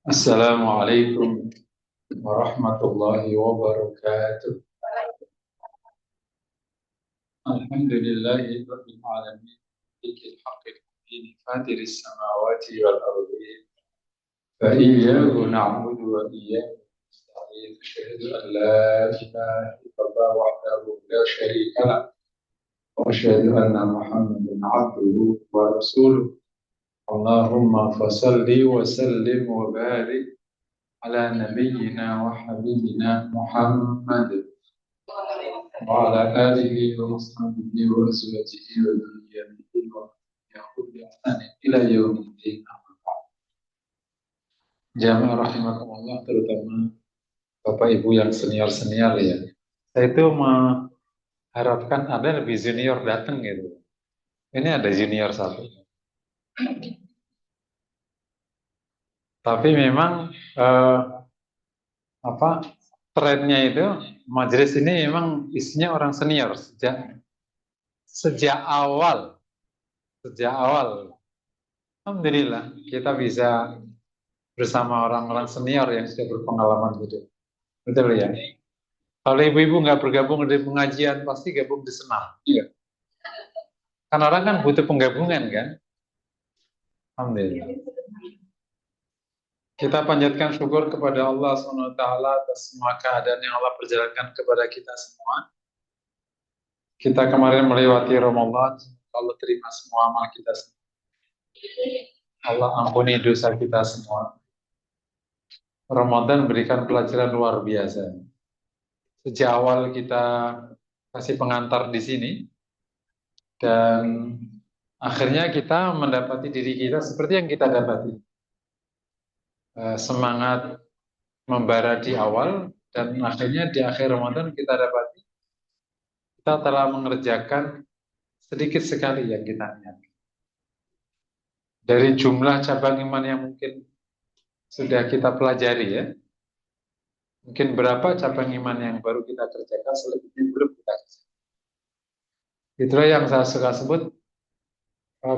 Assalamualaikum warahmatullahi wabarakatuh. Alhamdulillahi rabbil alamin. Malikil haqqil mubin. Fatiris samawati wal ardi. Fa iyyahu na'budu wa iyyahu nasta'in. Asyhadu an la ilaha illallah wahdahu la syarika lah. Wa asyhadu anna Muhammadan abduhu wa rasuluh. Allahumma fasalli wa sallim wa barik ala nabiyyina wa habibina Muhammad وعلى آله وصحبه وأزواجه وذريته ويعقوب بإحسان إلى يوم الدين. Jamaah rahimakumullah, terutama Bapak Ibu yang senior-senior ya. Saya itu mengharapkan ada lebih junior datang gitu. Ini ada junior satu. Tapi memang trennya itu majelis ini memang isinya orang senior sejak awal. Alhamdulillah kita bisa bersama orang-orang senior yang sudah berpengalaman hidup. Betul ya? Kalau ibu-ibu nggak bergabung di pengajian, pasti gabung di senam. Iya. Kan orang kan butuh penggabungan kan? Alhamdulillah. Kita panjatkan syukur kepada Allah SWT atas semua keadaan yang Allah perjalankan kepada kita semua. Kita kemarin melewati Ramadan, Allah terima semua amal kita semua. Allah ampuni dosa kita semua. Ramadan berikan pelajaran luar biasa. Sejak awal kita kasih pengantar di sini, dan akhirnya kita mendapati diri kita seperti yang kita dapati. Semangat membara di awal, dan akhirnya di akhir Ramadan kita dapati kita telah mengerjakan sedikit sekali yang kita niatkan. Dari jumlah cabang iman yang mungkin sudah kita pelajari ya, mungkin berapa cabang iman yang baru kita kerjakan, selebihnya belum kita kerjakan. Itulah yang saya suka sebut,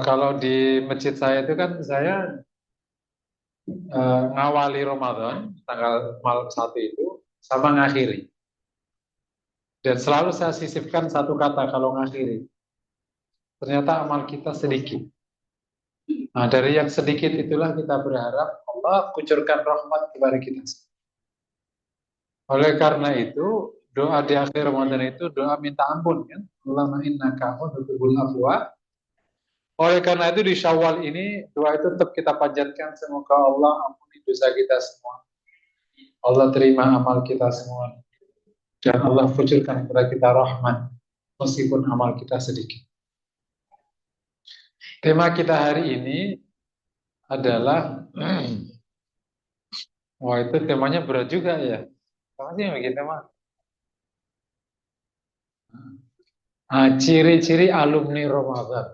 kalau di masjid saya itu kan saya ngawali Ramadan tanggal 1 itu sama ngakhiri. Dan selalu saya sisipkan satu kata kalau ngakhiri. Ternyata amal kita sedikit. Nah, dari yang sedikit itulah kita berharap Allah kucurkan rahmat kepada kita. Oleh karena itu, doa di akhir Ramadan itu doa minta ampun kan. Allahumma innaka tuhibbul afwa. Oleh karena itu di Syawal ini doa itu tetap kita panjatkan, semoga Allah ampuni dosa kita semua. Allah terima amal kita semua. Dan Allah kucurkan kepada kita rahmat meskipun amal kita sedikit. Tema kita hari ini adalah wah, itu temanya berat juga ya. Apa sih begitu mah? Ciri-ciri alumni Ramadan.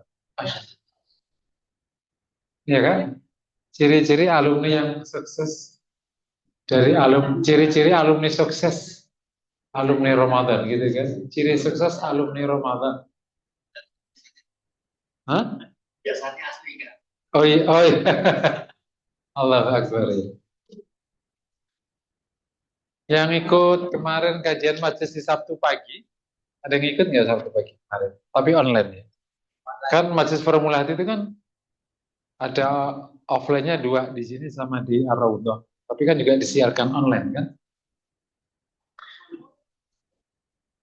Ya kan? Ciri-ciri alumni yang sukses dari ciri-ciri alumni sukses alumni Ramadan gitu kan. Ciri sukses alumni Ramadan. Hah? Biasanya asli kan? Oh iya. Allahu Akbar. Yang ikut kemarin kajian majelis di Sabtu pagi, ada yang ikut nggak Sabtu pagi kemarin? Tapi online ya. Kan majelis Formula itu kan ada offline-nya 2 di sini sama di Ar-Raudhah. Tapi kan juga disiarkan online kan.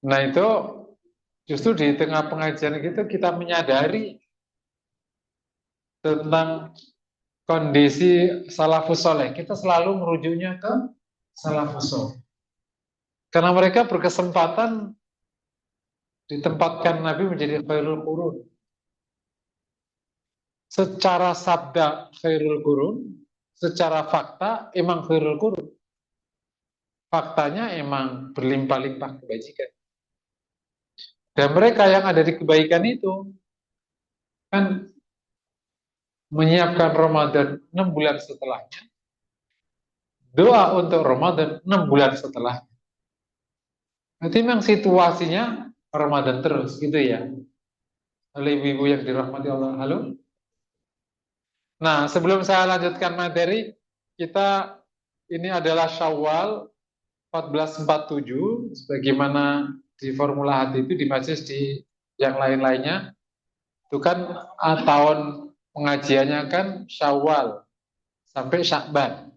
Nah itu justru di tengah pengajian itu kita menyadari tentang kondisi salafus soleh. Kita selalu merujuknya ke salafus soleh. Karena mereka berkesempatan ditempatkan Nabi menjadi khairul qurun. Secara sabda khairul qurun, secara fakta emang khairul qurun. Faktanya emang berlimpah-limpah kebajikan. Dan mereka yang ada di kebaikan itu kan menyiapkan Ramadan 6 bulan setelahnya, doa untuk Ramadan 6 bulan setelahnya. Nanti memang situasinya Ramadan terus gitu ya. Oleh ibu-ibu yang dirahmati Allah. Halo? Nah, sebelum saya lanjutkan materi, kita ini adalah Syawal 1447, sebagaimana di formula hati itu di majelis di yang lain-lainnya, itu kan tahun pengajiannya kan Syawal sampai Syakban.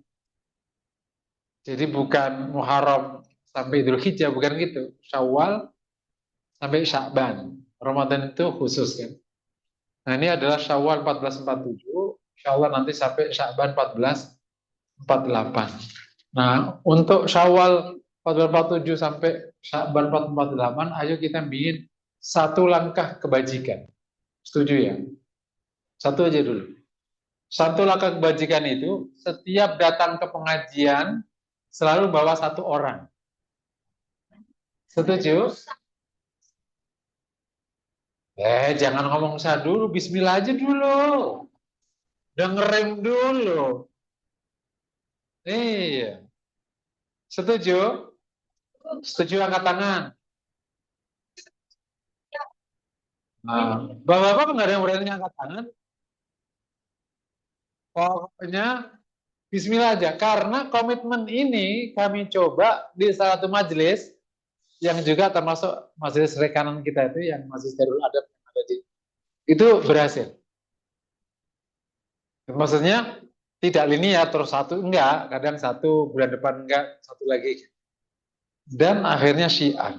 Jadi bukan Muharram sampai Idul Hijjah, bukan gitu. Syawal sampai Syakban. Ramadan itu khusus kan. Nah ini adalah Syawal 1447, insya Allah nanti sampai Syakban 1448. Nah untuk Syawal 1447 sampai Syakban 1448, ayo kita bikin satu langkah kebajikan. Setuju ya? Satu aja dulu. Satu langkah kebajikan itu, setiap datang ke pengajian, selalu bawa satu orang. Setuju? Jangan ngomong saya dulu, bismillah aja dulu. Dengerin dulu. Iya. Setuju? Setuju angkat tangan. Nah, Bapak-bapak nggak ada yang berani angkat tangan? Pokoknya bismillah aja. Karena komitmen ini kami coba di salah satu majelis yang juga termasuk majelis rekanan kita itu, yang majelis Darul Adab yang ada di itu berhasil. Maksudnya tidak linear terus satu enggak, kadang satu bulan depan enggak, satu lagi. Dan akhirnya syiar.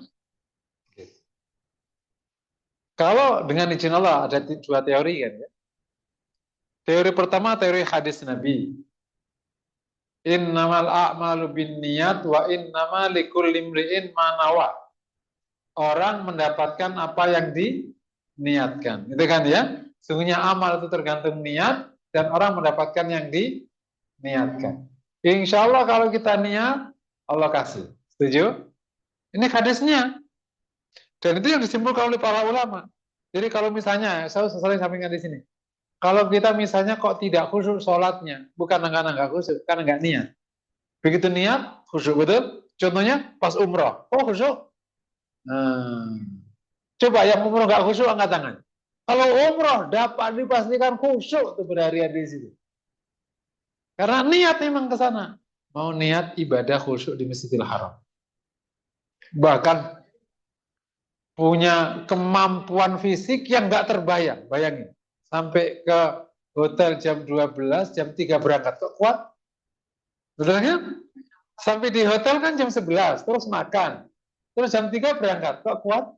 Kalau dengan izin Allah ada dua teori kan ya. Teori pertama teori hadis Nabi. Innamal a'malu binniyat wa innama likulli imri'in ma nawa. Orang mendapatkan apa yang diniatkan. Itu kan ya. Sungguhnya amal itu tergantung niat dan orang mendapatkan yang diniatkan. Insya Allah kalau kita niat, Allah kasih. Setuju? Ini hadisnya. Dan itu yang disimpulkan oleh para ulama. Jadi kalau misalnya, saya sering sampaikan di sini. Kalau kita misalnya kok tidak khusyuk sholatnya, bukan karena nggak khusyuk, karena nggak niat. Begitu niat, khusyuk betul. Contohnya pas umroh, oh khusyuk. Coba yang umroh nggak khusyuk angkat tangan. Kalau umroh dapat dipastikan khusyuk tuh berhari-hari di situ. Karena niat memang ke sana. Mau niat ibadah khusyuk di Masjidil Haram. Bahkan punya kemampuan fisik yang nggak terbayang. Bayangin. Sampai ke hotel jam 12, jam 3 berangkat. Kok kuat? Betulnya? Sampai di hotel kan jam 11, terus makan. Terus jam 3 berangkat. Kok kuat?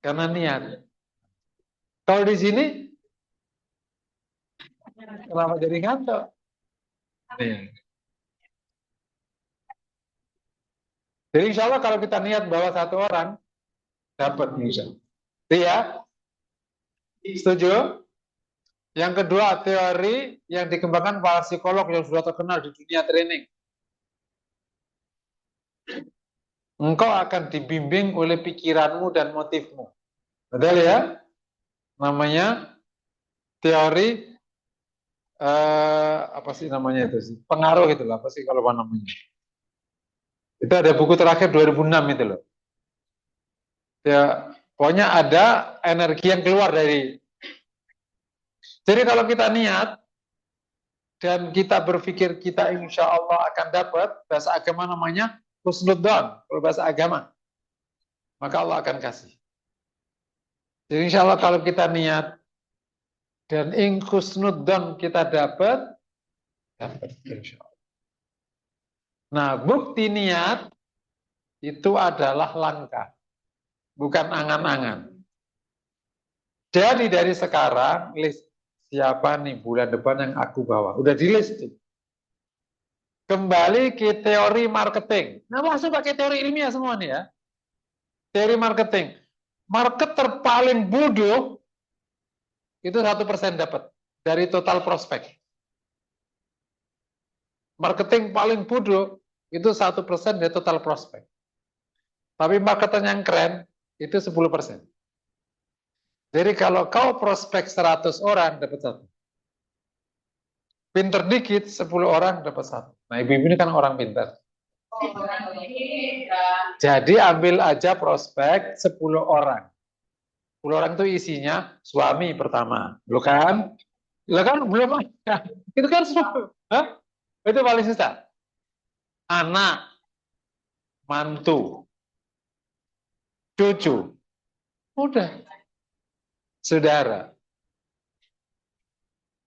Karena niat. Kalau di sini, kenapa jadi ngantuk? Nih. Jadi insya Allah kalau kita niat bawa satu orang, dapat insya Allah. Iya? Setuju? Yang kedua, teori yang dikembangkan para psikolog yang sudah terkenal di dunia training. Engkau akan dibimbing oleh pikiranmu dan motifmu. Betul ya? Namanya teori apa sih namanya itu sih? Pengaruh itu lah, apa sih kalau apa namanya? Itu ada buku terakhir 2006 itu loh. Ya, pokoknya ada energi yang keluar dari. Jadi kalau kita niat dan kita berpikir kita insya Allah akan dapat, bahasa agama namanya husnudzon, kalau bahasa agama, maka Allah akan kasih. Jadi insya Allah kalau kita niat dan husnudzon kita dapat insya Allah. Nah, bukti niat itu adalah langkah, bukan angan-angan. Jadi dari sekarang list siapa nih bulan depan yang aku bawa, udah di list tuh. Kembali ke teori marketing. Nah, langsung pakai teori ilmiah semua nih ya. Teori marketing. Marketer paling bodoh itu 1% dapat dari total prospek. Marketing paling bodoh itu 1% dari total prospek. Tapi marketer yang keren itu 10%. Jadi kalau kau prospek 100 orang dapat 1. Pinter dikit 10 orang dapat 1. Nah, ibu-ibu ini kan orang pintar. Jadi ambil aja prospek 10 orang. 10 orang itu isinya suami pertama. Lo kan? Lo kan belum ada. Itu kan 10. Hah? Itu paling susah. Anak, mantu, cucu, udah, saudara.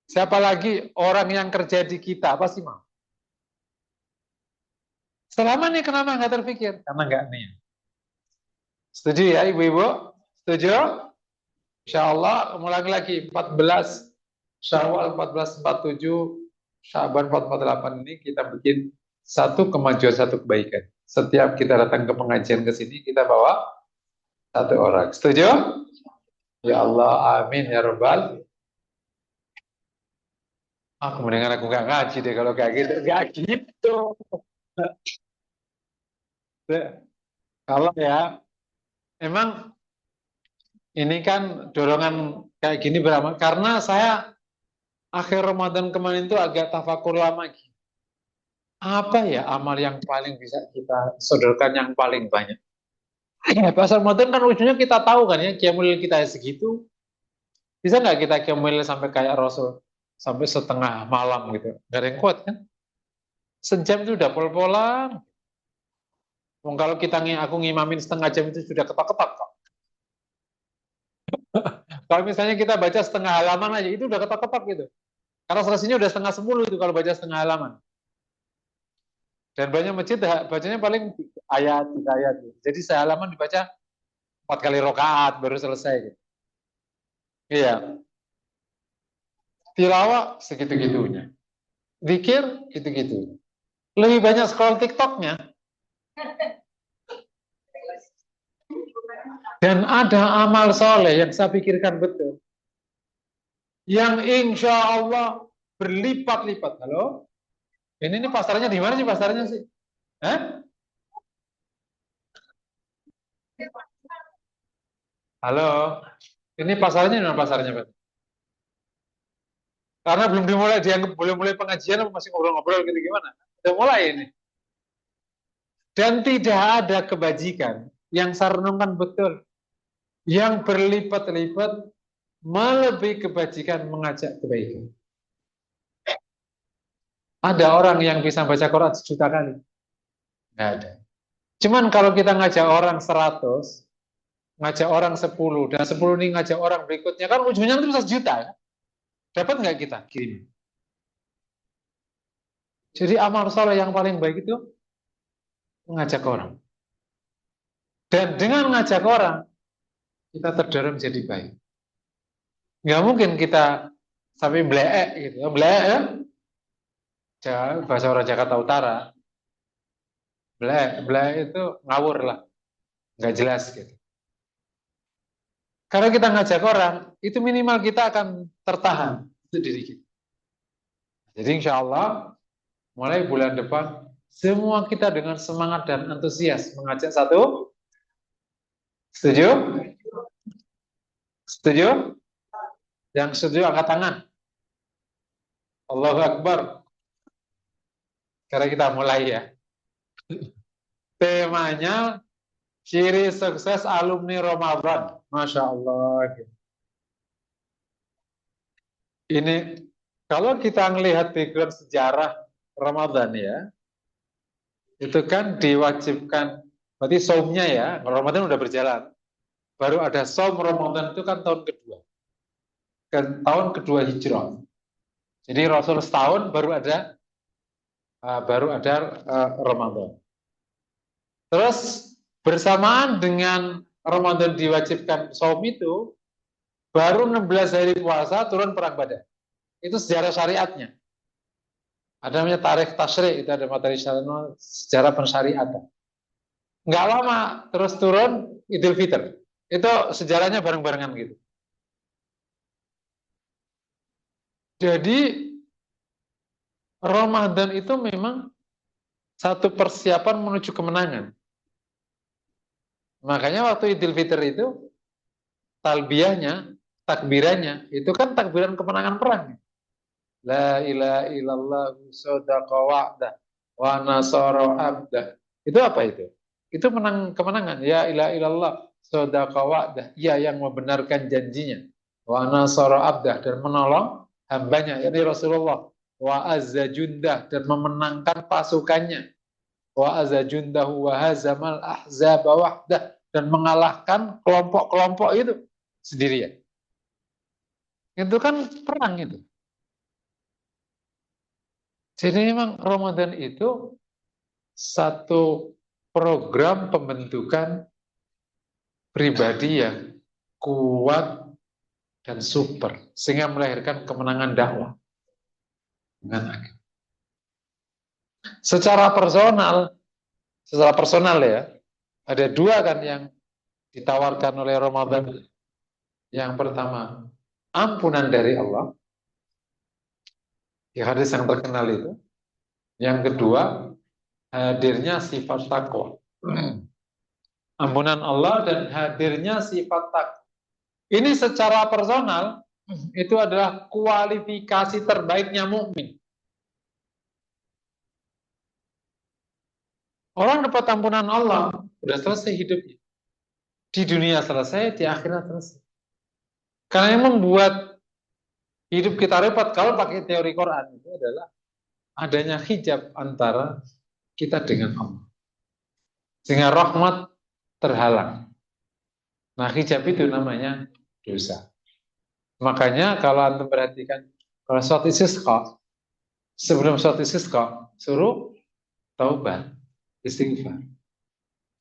Siapa lagi orang yang kerja di kita, pasti mau. Selama ini kenapa nggak terpikir? Karena nggak nih. Setuju ya ibu-ibu? Setuju? Insya Allah mulai lagi 14 Syawal 1447 Syaban 448 ini kita bikin satu kemajuan, satu kebaikan. Setiap kita datang ke pengajian ke sini kita bawa satu orang. Setuju? Ya Allah, amin ya Rabbal. Aku mendingan aku nggak ngaji deh kalau kayak gitu. Nggak gitu. Kalau ya, emang ini kan dorongan kayak gini berapa? Karena saya akhir Ramadan kemarin itu agak tafakur lama. Apa ya amal yang paling bisa kita sodorkan yang paling banyak? Ya, pas Ramadan kan ujungnya kita tahu kan ya, qiyamul kita segitu. Bisa nggak kita qiyamul sampai kayak Rasul? Sampai setengah malam gitu. Gak ada yang kuat kan? Sejam itu udah pol-polan. Kalau aku ngimamin setengah jam itu sudah ketok-ketok kok. Kalau misalnya kita baca setengah halaman aja, itu udah ketok-ketok gitu. Karena selesainya udah setengah 10 itu kalau baca setengah halaman. Dan banyak masjid bacanya paling ayat, 3 ayat. Gitu. Jadi sehalaman dibaca 4 kali rokaat baru selesai. Gitu. Iya. Tilawah segitu-gitunya. Zikir gitu-gitu. Lebih banyak scroll TikToknya. Dan ada amal soleh yang saya pikirkan betul. Yang insya Allah berlipat-lipat. Halo? Ini pasarnya di mana sih pasarnya sih? Hah? Halo? Ini pasarnya di mana pasarnya, Pak? Karena belum dimulai, dia belum mulai pengajian, masih ngobrol-ngobrol gitu gimana? Udah mulai ini. Dan tidak ada kebajikan yang saya renungkan betul. Yang berlipat-lipat melebihi kebajikan mengajak kebaikan. Ada orang yang bisa baca Quran 1 juta kali? Nggak ada. Cuman kalau kita ngajak orang 100, ngajak orang 10, dan 10 ini ngajak orang berikutnya, kan ujungnya itu bisa 1 juta. Kan? Dapat nggak kita kirim? Jadi amal soleh yang paling baik itu mengajak orang. Dan dengan mengajak orang, kita terdorong jadi baik. Nggak mungkin kita sampai bleek gitu. Bleek ya? Bahasa orang Jakarta Utara. Bleek itu ngawur lah. Nggak jelas gitu. Karena kita ngajak orang, itu minimal kita akan tertahan itu diri kita. Jadi insya Allah, mulai bulan depan, semua kita dengan semangat dan antusias mengajak satu. Setuju? Setuju? Yang setuju angkat tangan. Allahu Akbar. Sekarang kita mulai ya. Temanya ciri sukses alumni Ramadan. Masya Allah. Ini kalau kita melihat background sejarah Ramadan ya, itu kan diwajibkan, berarti saumnya ya, Ramadan udah berjalan. Baru ada saum Ramadan itu kan tahun kedua. Kan tahun kedua Hijrah. Jadi Rasul setahun baru ada Ramadan. Terus bersamaan dengan Ramadan diwajibkan saum itu, baru 16 hari puasa turun perang Badar. Itu sejarah syariatnya. Ada namanya tarikh tasyrik, itu ada materi sejarah pensyariatan. Nggak lama, terus turun Idul Fitri. Itu sejarahnya bareng-barengan gitu. Jadi Ramadan itu memang satu persiapan menuju kemenangan. Makanya waktu Idul Fitri itu talbiyahnya, takbirannya, itu kan takbiran kemenangan perang. La ilaha illallah sadaqa wa'dah wa nasara abdah. Itu apa itu? Itu kemenangan. Ya ilaha illallah sadaqa wa'dah. Ya yang membenarkan janjinya. Wa nasara abdah dan menolong hambanya, yakni Rasulullah wa azza jundah, dan memenangkan pasukannya, wa azza jundahu wa hazamal ahzaba wahdah, dan mengalahkan kelompok-kelompok itu sendirian. Itu kan perang itu. Jadi memang Ramadan itu satu program pembentukan pribadi yang kuat dan super, sehingga melahirkan kemenangan dakwah dengan agama. Secara personal ya, ada dua kan yang ditawarkan oleh Ramadan. Yang pertama, ampunan dari Allah, di hadis yang terkenal itu. Yang kedua, hadirnya sifat takwa. Ampunan Allah dan hadirnya sifat takwa. Ini secara personal itu adalah kualifikasi terbaiknya mukmin. Orang dapat ampunan Allah, sudah selesai hidupnya. Di dunia selesai, di akhirat selesai. Karena yang membuat hidup kita repot kalau pakai teori Quran itu adalah adanya hijab antara kita dengan Allah. Sehingga rahmat terhalang. Nah, hijab itu namanya dosa. Makanya kalau antum perhatikan, kalau sholat istisqa, sebelum sholat istisqa, suruh taubat, istighfar.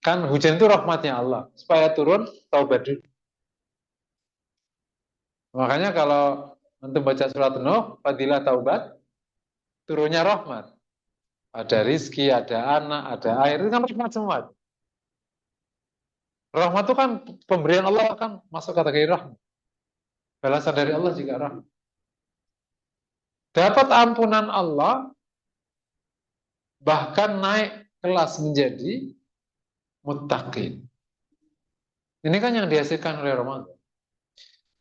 Kan hujan itu rahmatnya Allah, supaya turun taubat dulu. Makanya kalau antum baca surat Nuh, fadilah taubat, turunnya rahmat. Ada rizki, ada anak, ada air, itu kan rahmat semua. Rahmat itu kan pemberian Allah, kan masuk kategori rahmat. Balasan dari Allah juga rahmat. Dapat ampunan Allah, bahkan naik kelas menjadi muttaqin. Ini kan yang dihasilkan oleh Ramadan.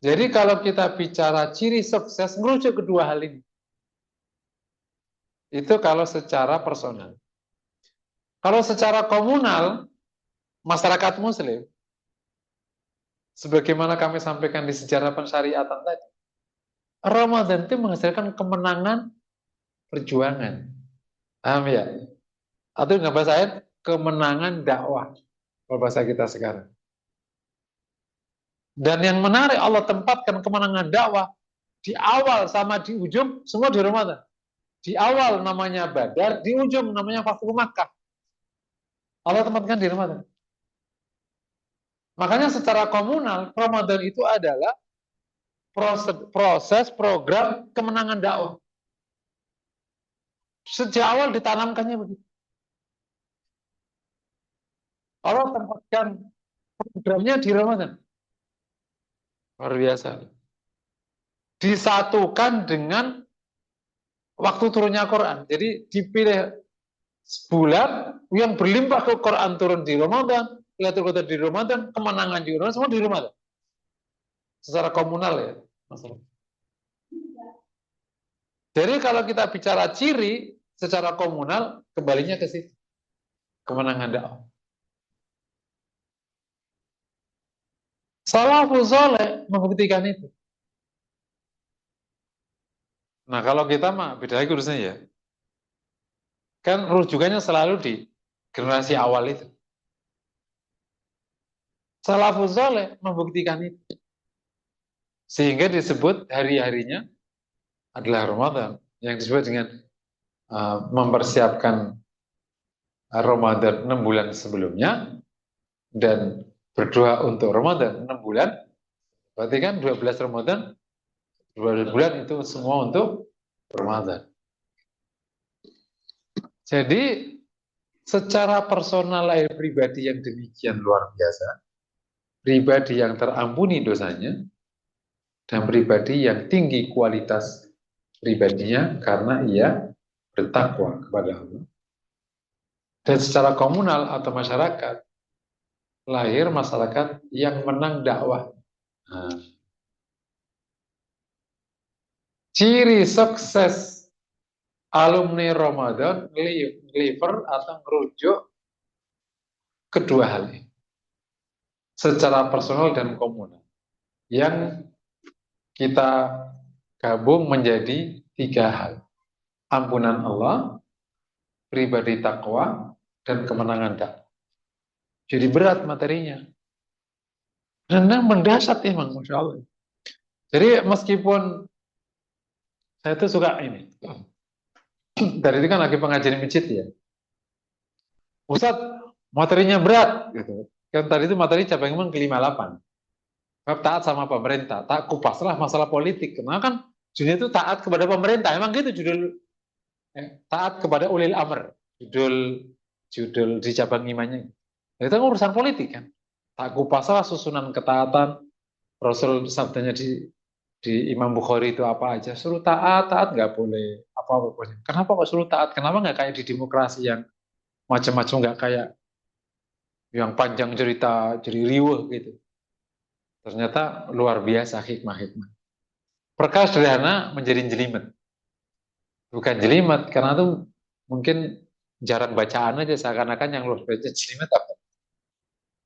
Jadi kalau kita bicara ciri sukses, merujuk kedua hal ini. Itu kalau secara personal. Kalau secara komunal, masyarakat muslim, sebagaimana kami sampaikan di sejarah pensyariatan tadi, Ramadan itu menghasilkan kemenangan perjuangan. Paham ya? Atau nggak bahasa lain, kemenangan dakwah. Kalau bahasa kita sekarang. Dan yang menarik, Allah tempatkan kemenangan dakwah di awal sama di ujung, semua di Ramadan. Di awal namanya Badar, di ujung namanya Fathu Makkah. Allah tempatkan di Ramadan. Makanya secara komunal, Ramadan itu adalah proses program kemenangan dakwah. Sejak awal ditanamkannya begitu. Allah tempatkan programnya di Ramadan. Luar biasa. Disatukan dengan waktu turunnya Quran. Jadi dipilih sebulan yang berlimpah ke Quran turun di Ramadan, Lailatul Qadar di Ramadan, kemenangan di Ramadan, semua di Ramadan. Secara komunal ya, masalah. Jadi kalau kita bicara ciri secara komunal, kembalinya ke situ. Kemenangan dakwah. Salafus saleh membuktikan itu. Nah, kalau kita mah beda lagi urusannya ya. Kan rujukannya selalu di generasi awal itu. Salafus saleh membuktikan itu. Sehingga disebut hari-harinya adalah Ramadan. Yang disebut dengan mempersiapkan Ramadan 6 bulan sebelumnya dan berdoa untuk Ramadan 6 bulan. Berarti kan 12 Ramadan, 12 bulan itu semua untuk Ramadan. Jadi secara personal pribadi yang demikian luar biasa, pribadi yang terampuni dosanya, dan pribadi yang tinggi kualitas pribadinya karena ia bertakwa kepada Allah. Dan secara komunal atau masyarakat, lahir masyarakat yang menang dakwah. Nah, ciri sukses alumni Ramadan liver atau merujuk kedua hal ini, secara personal dan komunal, yang kita gabung menjadi 3 hal. ampunan Allah, pribadi takwa, dan kemenangan dakwah. Jadi berat materinya. Dan mendasar emang, Masya Allah. Jadi meskipun saya tuh suka ini, dari itu kan lagi pengajian di masjid ya. Ustadz, materinya berat gitu. Kan tadi itu materi cabang imam ke-58. Bab taat sama pemerintah. Tak kupaslah masalah politik. Karena kan judulnya itu taat kepada pemerintah. Emang gitu judul taat kepada ulil amr. Judul di cabang imannya. Itu kan urusan politik kan. Tak kupaslah susunan ketaatan. Rasul sabdanya di Imam Bukhari itu apa aja. Suruh taat, taat nggak boleh. Apa-apa boleh. Kenapa kok suruh taat? Kenapa nggak kayak di demokrasi yang macam-macam, nggak kayak yang panjang cerita jadi riuh gitu. Ternyata luar biasa hikmah-hikmah. Perkara sederhana menjadi jelimet. Bukan jelimet, karena tuh mungkin jarang bacaan aja, seakan-akan yang luar biasa jelimet apa.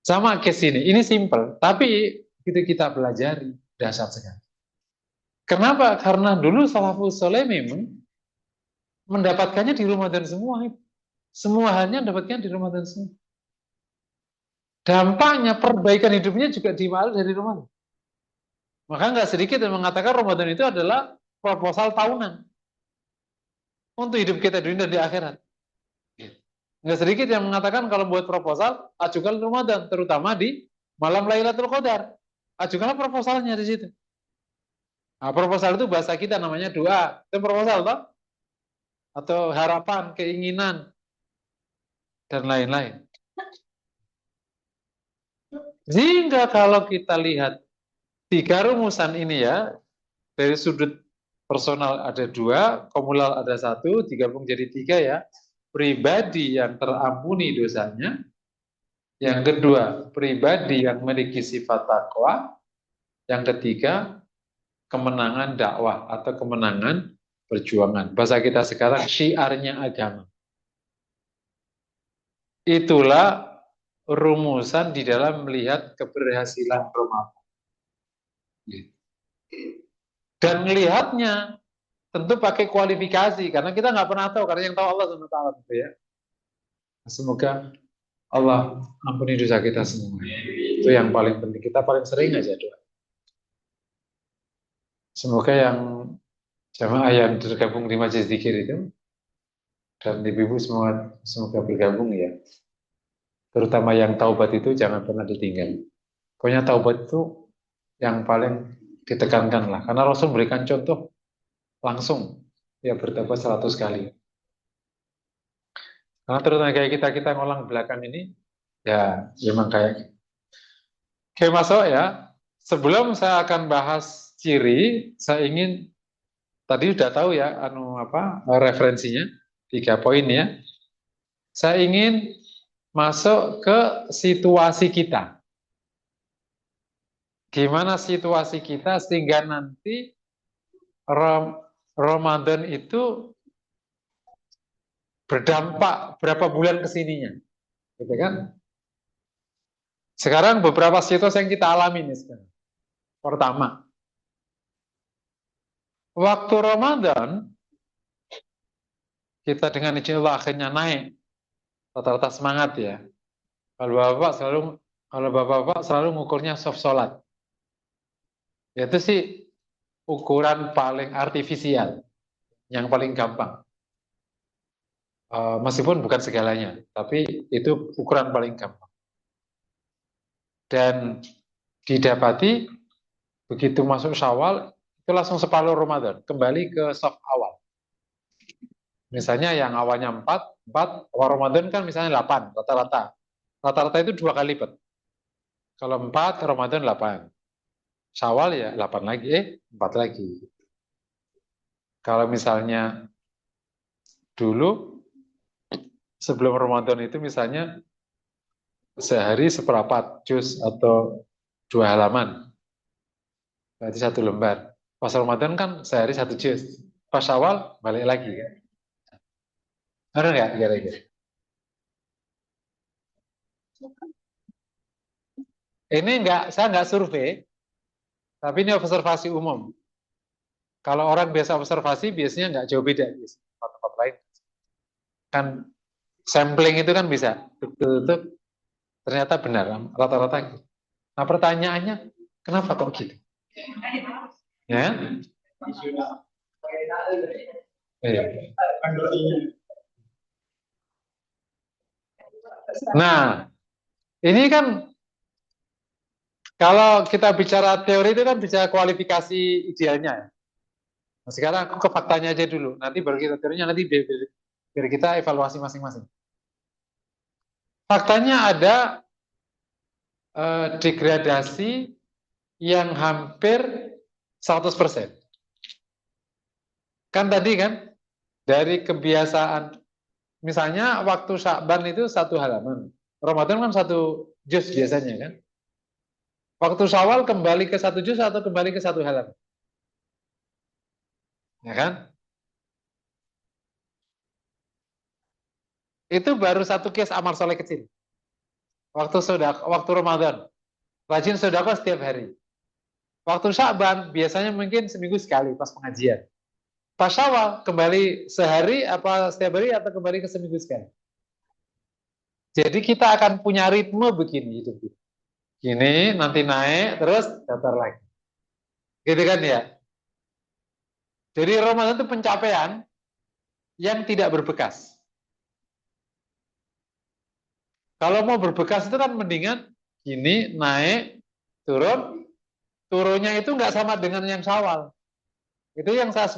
Sama case ini simple, tapi itu kita pelajari, dahsyat sekali. Kenapa? Karena dulu salafus soleh memang mendapatkannya di Ramadan semua. Semua halnya mendapatkan di Ramadan semua. Dampaknya perbaikan hidupnya juga dimulai dari Ramadan. Maka nggak sedikit yang mengatakan Ramadan itu adalah proposal tahunan untuk hidup kita di dunia dan di akhirat. Nggak sedikit yang mengatakan kalau buat proposal, ajukan Ramadan, terutama di malam Lailatul Qadar. Ajukanlah proposalnya di situ. Nah, proposal itu bahasa kita namanya doa. Itu proposal, toh? Atau harapan, keinginan, dan lain-lain. Sehingga kalau kita lihat tiga rumusan ini ya, dari sudut personal ada dua, komunal ada satu, digabung jadi tiga ya. Pribadi yang terampuni dosanya. Yang kedua, pribadi yang memiliki sifat takwa. Yang ketiga, kemenangan dakwah atau kemenangan perjuangan. Bahasa kita sekarang syiarnya agama. Itulah rumusan di dalam melihat keberhasilan Ramadan. Dan melihatnya tentu pakai kualifikasi, karena kita nggak pernah tahu, karena yang tahu Allah SWT gitu ya. Semoga Allah ampuni dosa kita semua. Itu yang paling penting. Kita paling sering aja doa. Semoga yang jamaah yang tergabung di Majelis Zikir itu dan ibu-ibu semoga bergabung ya. Terutama yang taubat itu jangan pernah ditinggal. Pokoknya taubat itu yang paling ditekankan lah. Karena Rasul berikan contoh langsung ya bertaubat 100 kali. Karena terutama kayak kita ngolang belakang ini ya memang kayak. Oke, masuk ya. Sebelum saya akan bahas ciri, saya ingin tadi udah tahu ya referensinya 3 poin ya. Saya ingin masuk ke situasi kita. Gimana situasi kita sehingga nanti Ramadan itu berdampak berapa bulan kesininya, gitu kan? Sekarang beberapa situasi yang kita alami nih sekarang. Pertama, waktu Ramadan kita dengan izin Allah akhirnya naik rata-rata semangat ya. Kalau bapak-bapak selalu ngukurnya soft sholat. Itu sih ukuran paling artifisial, yang paling gampang. Meskipun bukan segalanya, tapi itu ukuran paling gampang. Dan didapati begitu masuk Syawal itu langsung separuh Ramadan, kembali ke soft awal. Misalnya yang awalnya 4 awal Ramadan kan misalnya 8 rata-rata. Rata-rata itu 2 kali lipat. Kalau 4 Ramadan 8. Syawal ya 8 lagi, 4 lagi. Kalau misalnya dulu sebelum Ramadan itu misalnya sehari seperempat juz atau 2 halaman. Berarti 1 lembar. Pas Ramadan kan sehari 1 juz. Pas Syawal balik lagi kan. Benar nggak kira-kira? Ini saya nggak survei, tapi ini observasi umum. Kalau orang biasa observasi biasanya nggak jauh beda. tempat-tempat lain. Kan sampling itu kan bisa tutup ternyata benar rata-rata gitu. Nah pertanyaannya kenapa kok gitu? Ya? Iya. Nah, ini kan kalau kita bicara teori itu kan bisa kualifikasi idealnya. Nah, sekarang aku ke faktanya aja dulu. Nanti baru kita teorinya, nanti biar kita evaluasi masing-masing. Faktanya ada degradasi yang hampir 100%. Kan tadi kan dari kebiasaan, misalnya waktu Sya'ban itu 1 halaman, Ramadan kan 1 juz biasanya kan. Waktu Syawal kembali ke 1 juz atau kembali ke 1 halaman, ya kan? Itu baru satu case amal soleh kecil. Waktu Ramadan, rajin sedekah setiap hari. Waktu Sya'ban biasanya mungkin seminggu sekali pas pengajian. Pas Syawal kembali sehari apa setiap hari atau kembali ke seminggu sekali. Jadi kita akan punya ritme begini hidup kita. Gini nanti naik terus datar lagi. Gitu kan ya. Jadi Ramadan itu pencapaian yang tidak berbekas. Kalau mau berbekas itu kan mendingan gini naik turun, turunnya itu nggak sama dengan yang Syawal. Itu yang saya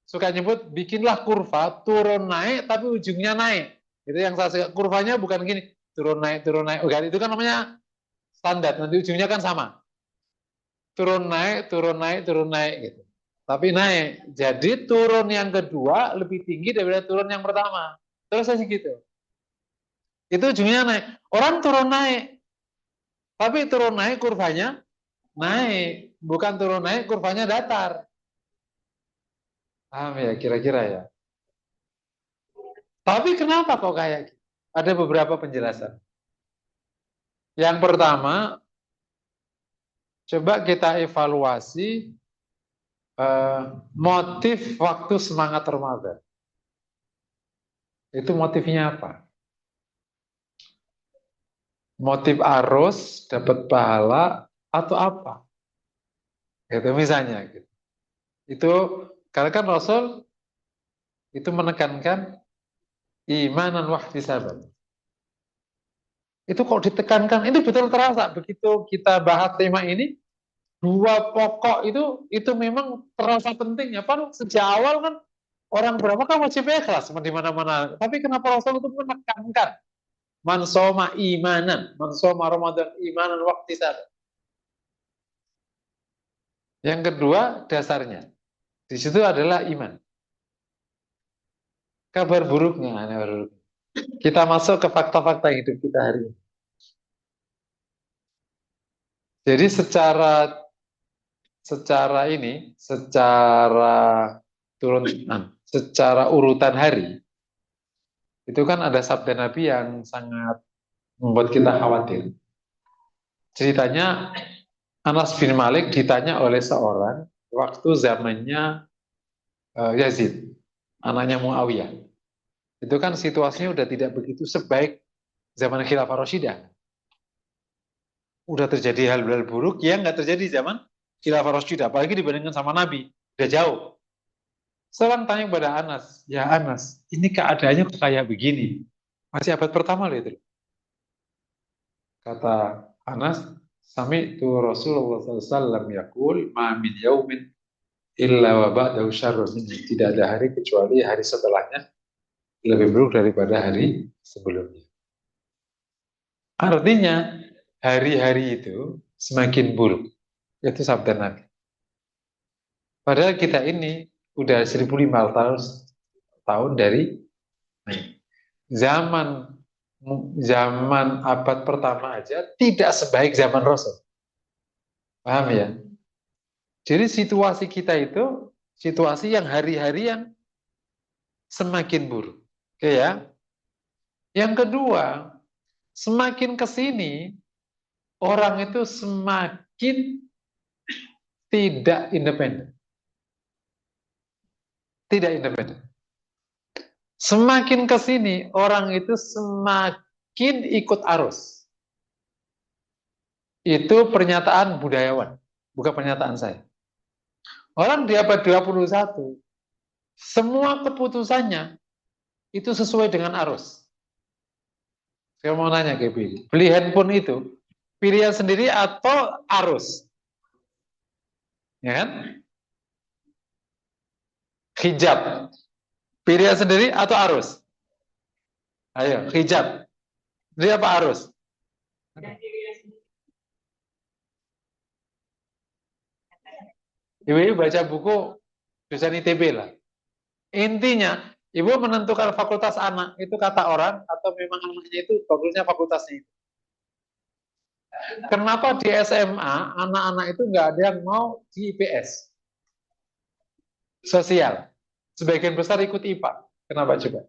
suka nyebut bikinlah kurva turun naik tapi ujungnya naik. Itu yang saya suka, kurvanya bukan gini turun naik turun naik. Bukan, itu kan namanya standar, nanti ujungnya kan sama. Turun naik turun naik turun naik gitu. Tapi naik. Jadi turun yang kedua lebih tinggi daripada turun yang pertama. Terus aja gitu. Itu ujungnya naik. Orang turun naik. Tapi turun naik kurvanya naik. Bukan turun naik kurvanya datar. Paham ya kira-kira ya? Tapi kenapa kok kayak gitu? Ada beberapa penjelasan. Yang pertama, coba kita evaluasi motif waktu semangat Ramadan. Itu motifnya apa? Motif arus, dapat pahala, atau apa? Gitu misalnya. Gitu. Itu karena kan Rasul itu menekankan imanan wahtisaban. Itu kok ditekankan, itu betul terasa. Begitu kita bahas tema ini, 2 pokok itu memang terasa pentingnya. Kan sejak awal kan orang berapa kan wajib ikhlas di mana-mana. Tapi kenapa Rasul itu menekankan man soma imanan, man soma Ramadan imanan wahtisaban. Yang kedua dasarnya di situ adalah iman. Kabar buruknya, kita masuk ke fakta-fakta hidup kita hari ini. Jadi secara turunan, secara urutan hari, itu kan ada sabda Nabi yang sangat membuat kita khawatir. Ceritanya Anas bin Malik ditanya oleh seorang waktu zamannya Yazid, anaknya Muawiyah. Itu kan situasinya udah tidak begitu sebaik zaman Khilafah Rasyidah. Udah terjadi hal-hal buruk yang nggak terjadi zaman Khilafah Rasyidah, apalagi dibandingkan sama Nabi, udah jauh. Seorang tanya kepada Anas, ya Anas, ini keadaannya kayak begini. Masih abad pertama loh itu. Kata Anas, sami'tu Rasulullah SAW yaqul ma min yaumin illa wa ba'dahu syarrun minhu. Tidak ada hari kecuali hari setelahnya lebih buruk daripada hari sebelumnya. Artinya hari-hari itu semakin buruk. Itu sabda Nabi. Padahal kita ini udah 1500 tahun dari zaman abad pertama aja tidak sebaik zaman Rasul. Paham ya? Jadi situasi kita itu situasi yang hari-hari yang semakin buruk. Oke ya? Yang kedua, semakin ke sini orang itu semakin tidak independen. Tidak independen. Semakin ke sini, orang itu semakin ikut arus. Itu pernyataan budayawan, bukan pernyataan saya. Orang di abad 21, semua keputusannya itu sesuai dengan arus. Saya mau nanya ke Billy, beli handphone itu pilihan sendiri atau arus? Ya kan? Hijab, pilihan sendiri atau arus? Ayo, hijab. Dia apa arus? Ibu baca buku jurusan ITB lah. Intinya, ibu menentukan fakultas anak itu kata orang atau memang anaknya itu bagusnya fakultasnya itu. Kenapa di SMA anak-anak itu nggak ada yang mau di IPS? Sosial. Sebagian besar ikut IPA. Kenapa coba?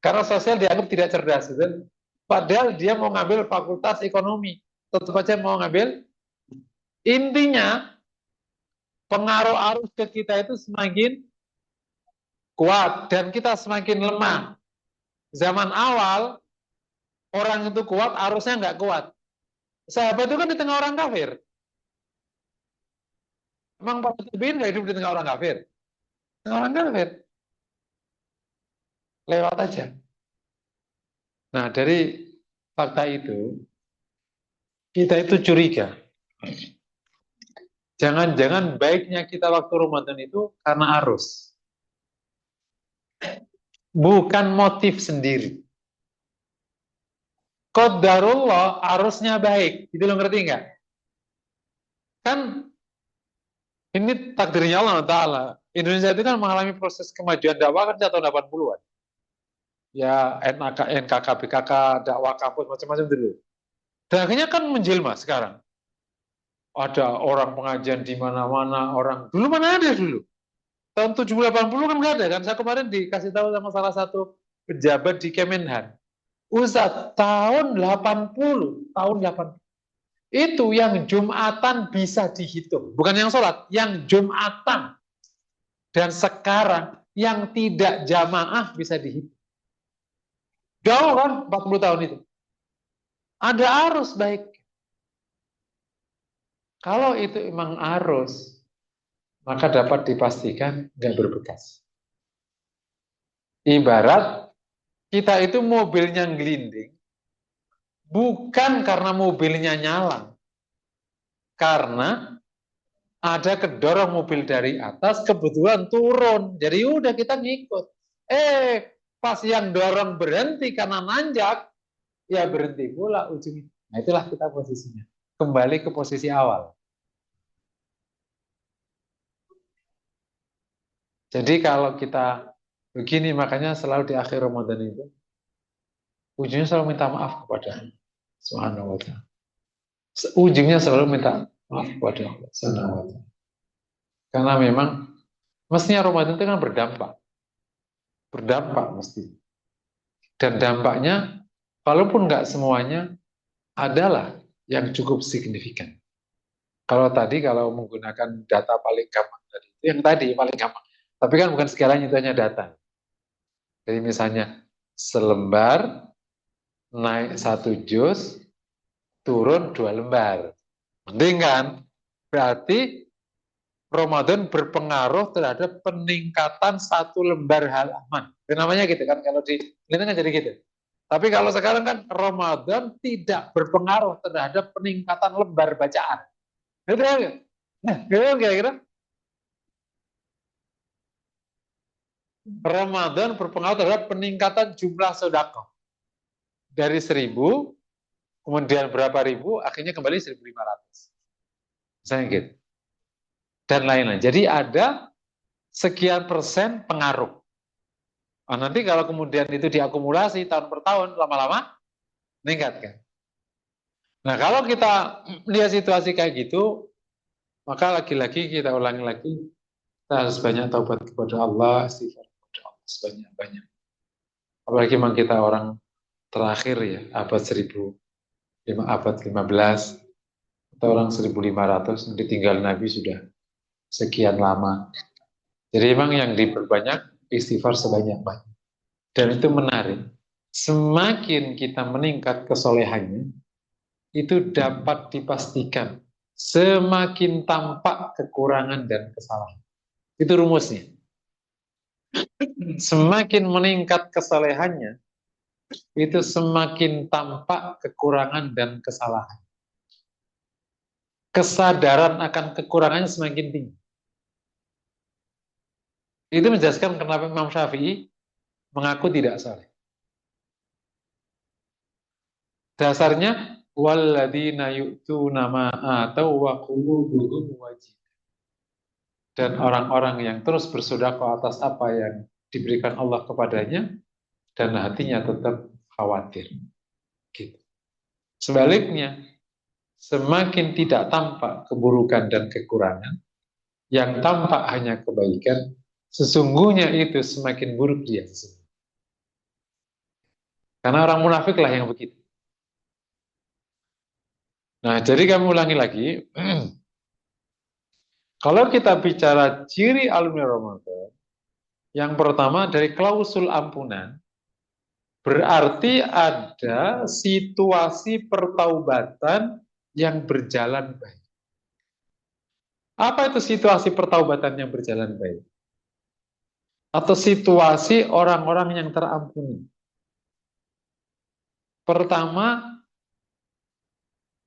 Karena sosial dianggap tidak cerdas. Gitu. Padahal dia mau ngambil fakultas ekonomi. Tetap aja mau ngambil. Intinya, pengaruh arus ke kita itu semakin kuat. Dan kita semakin lemah. Zaman awal, orang itu kuat, arusnya nggak kuat. Sahabat itu kan di tengah orang kafir. Emang Pak Tabiin nggak hidup di tengah orang kafir? Tengah orang kafir. Lewat aja. Nah, dari fakta itu, kita itu curiga. Jangan-jangan baiknya kita waktu Ramadan itu karena arus. Bukan motif sendiri. Qadarullah arusnya baik. Itu lo ngerti nggak? Kan ini takdirnya Allah Ta'ala. Indonesia itu kan mengalami proses kemajuan dakwah kan tahun 80-an. Ya NKK, BKK, dakwah kampus, macam-macam dulu. Dan akhirnya kan menjelma sekarang. Ada orang pengajian di mana-mana, orang dulu mana ada dulu. Tahun 70-80 kan nggak ada kan. Saya kemarin dikasih tahu sama salah satu pejabat di Kemenhan. Ustadz, tahun 80, tahun 80. Itu yang Jumatan bisa dihitung. Bukan yang sholat, yang Jumatan. Dan sekarang yang tidak jamaah bisa dihitung. Jauh kan 40 tahun itu. Ada arus baik. Kalau itu emang arus, maka dapat dipastikan nggak berbekas. Ibarat kita itu mobilnya gelinding, bukan karena mobilnya nyala, karena ada kedorong mobil dari atas, kebetulan turun. Jadi udah kita ngikut. Pas yang dorong berhenti karena nanjak, ya berhenti pula ujungnya. Nah itulah kita posisinya. Kembali ke posisi awal. Jadi kalau kita begini, makanya selalu di akhir Ramadan itu, ujungnya selalu minta maaf kepada Subhanahu wa ta'ala. Ujungnya selalu minta maaf kepada Allah Subhanahu wa ta'ala. Karena memang mestinya Ramadan itu kan berdampak. Berdampak mesti. Dan dampaknya, walaupun nggak semuanya, adalah yang cukup signifikan. Kalau menggunakan data paling gampang tadi, itu yang tadi paling gampang. Tapi kan bukan segalanya, itu hanya data. Jadi misalnya, selembar naik 1 juz, turun 2 lembar. Mending kan? Berarti Ramadan berpengaruh terhadap peningkatan 1 lembar halaman. Itu namanya gitu kan, kalau di ini kan jadi gitu. Tapi kalau sekarang kan Ramadan tidak berpengaruh terhadap peningkatan lembar bacaan. Gitu kan? Nah, gitu kan kira-kira. Ramadan berpengaruh terhadap peningkatan jumlah sedekah. Dari 1.000, kemudian berapa ribu, akhirnya kembali 1.500. Misalnya gitu. Dan lain-lain. Jadi ada sekian persen pengaruh. Nah, nanti kalau kemudian itu diakumulasi tahun per tahun, lama-lama meningkat kan. Nah kalau kita lihat situasi kayak gitu, maka lagi-lagi kita ulangi lagi, kita harus banyak taubat kepada Allah, istighfar kepada Allah sebanyak-banyak. Apalagi memang kita orang terakhir ya, abad 15 atau orang 1.500, ditinggal Nabi sudah sekian lama. Jadi memang yang diperbanyak istighfar sebanyak-banyak. Dan itu menarik. Semakin kita meningkat kesolehannya, itu dapat dipastikan semakin tampak kekurangan dan kesalahan. Itu rumusnya. Semakin meningkat kesolehannya, itu semakin tampak kekurangan dan kesalahan. Kesadaran akan kekurangannya semakin tinggi. Itu menjelaskan kenapa Imam Syafi'i mengaku tidak saleh. Dasarnya walladzina yu'tuna ma atau wa qulubuhum wajib. Dan orang-orang yang terus bersedekah atas apa yang diberikan Allah kepadanya dan hatinya tetap khawatir. Gitu. Sebaliknya, semakin tidak tampak keburukan dan kekurangan, yang tampak hanya kebaikan, sesungguhnya itu semakin buruk dia. Karena orang munafik lah yang begitu. Nah, jadi kami ulangi lagi. Kalau kita bicara ciri alumni Ramadan, yang pertama dari klausul ampunan, berarti ada situasi pertaubatan yang berjalan baik. Apa itu situasi pertaubatan yang berjalan baik? Atau situasi orang-orang yang terampuni. Pertama,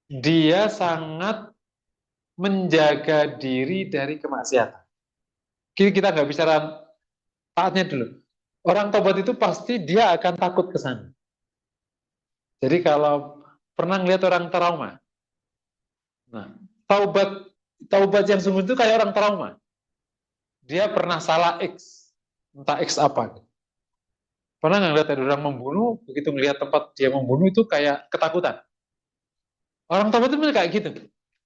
dia sangat menjaga diri dari kemaksiatan. Kita nggak bicara taatnya dulu. Orang taubat itu pasti dia akan takut ke sana. Jadi kalau pernah ngeliat orang trauma, nah taubat yang sungguh itu kayak orang trauma. Dia pernah salah X, entah X apa. Pernah nggak ngeliat ada orang membunuh, begitu ngeliat tempat dia membunuh itu kayak ketakutan. Orang taubat itu kayak gitu.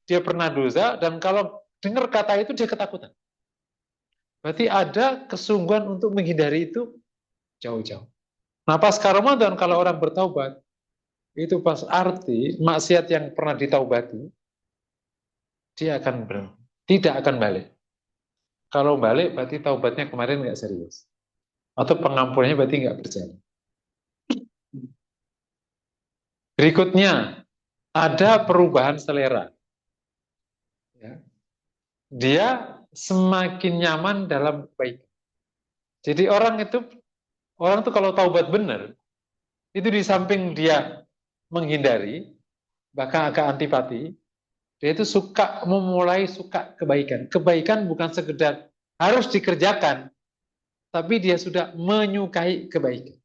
Dia pernah dosa dan kalau dengar kata itu dia ketakutan. Berarti ada kesungguhan untuk menghindari itu jauh-jauh. Nah pas Ramadan kalau orang bertaubat, itu pas arti maksiat yang pernah ditaubati, dia akan tidak akan balik. Kalau balik berarti taubatnya kemarin nggak serius. Atau pengampunannya berarti nggak berjalan. Berikutnya, ada perubahan selera. Ya. Dia semakin nyaman dalam kebaikan. Jadi orang tuh kalau taubat benar, itu di samping dia menghindari, bahkan agak antipati, dia itu memulai suka kebaikan. Kebaikan bukan sekedar harus dikerjakan, tapi dia sudah menyukai kebaikan.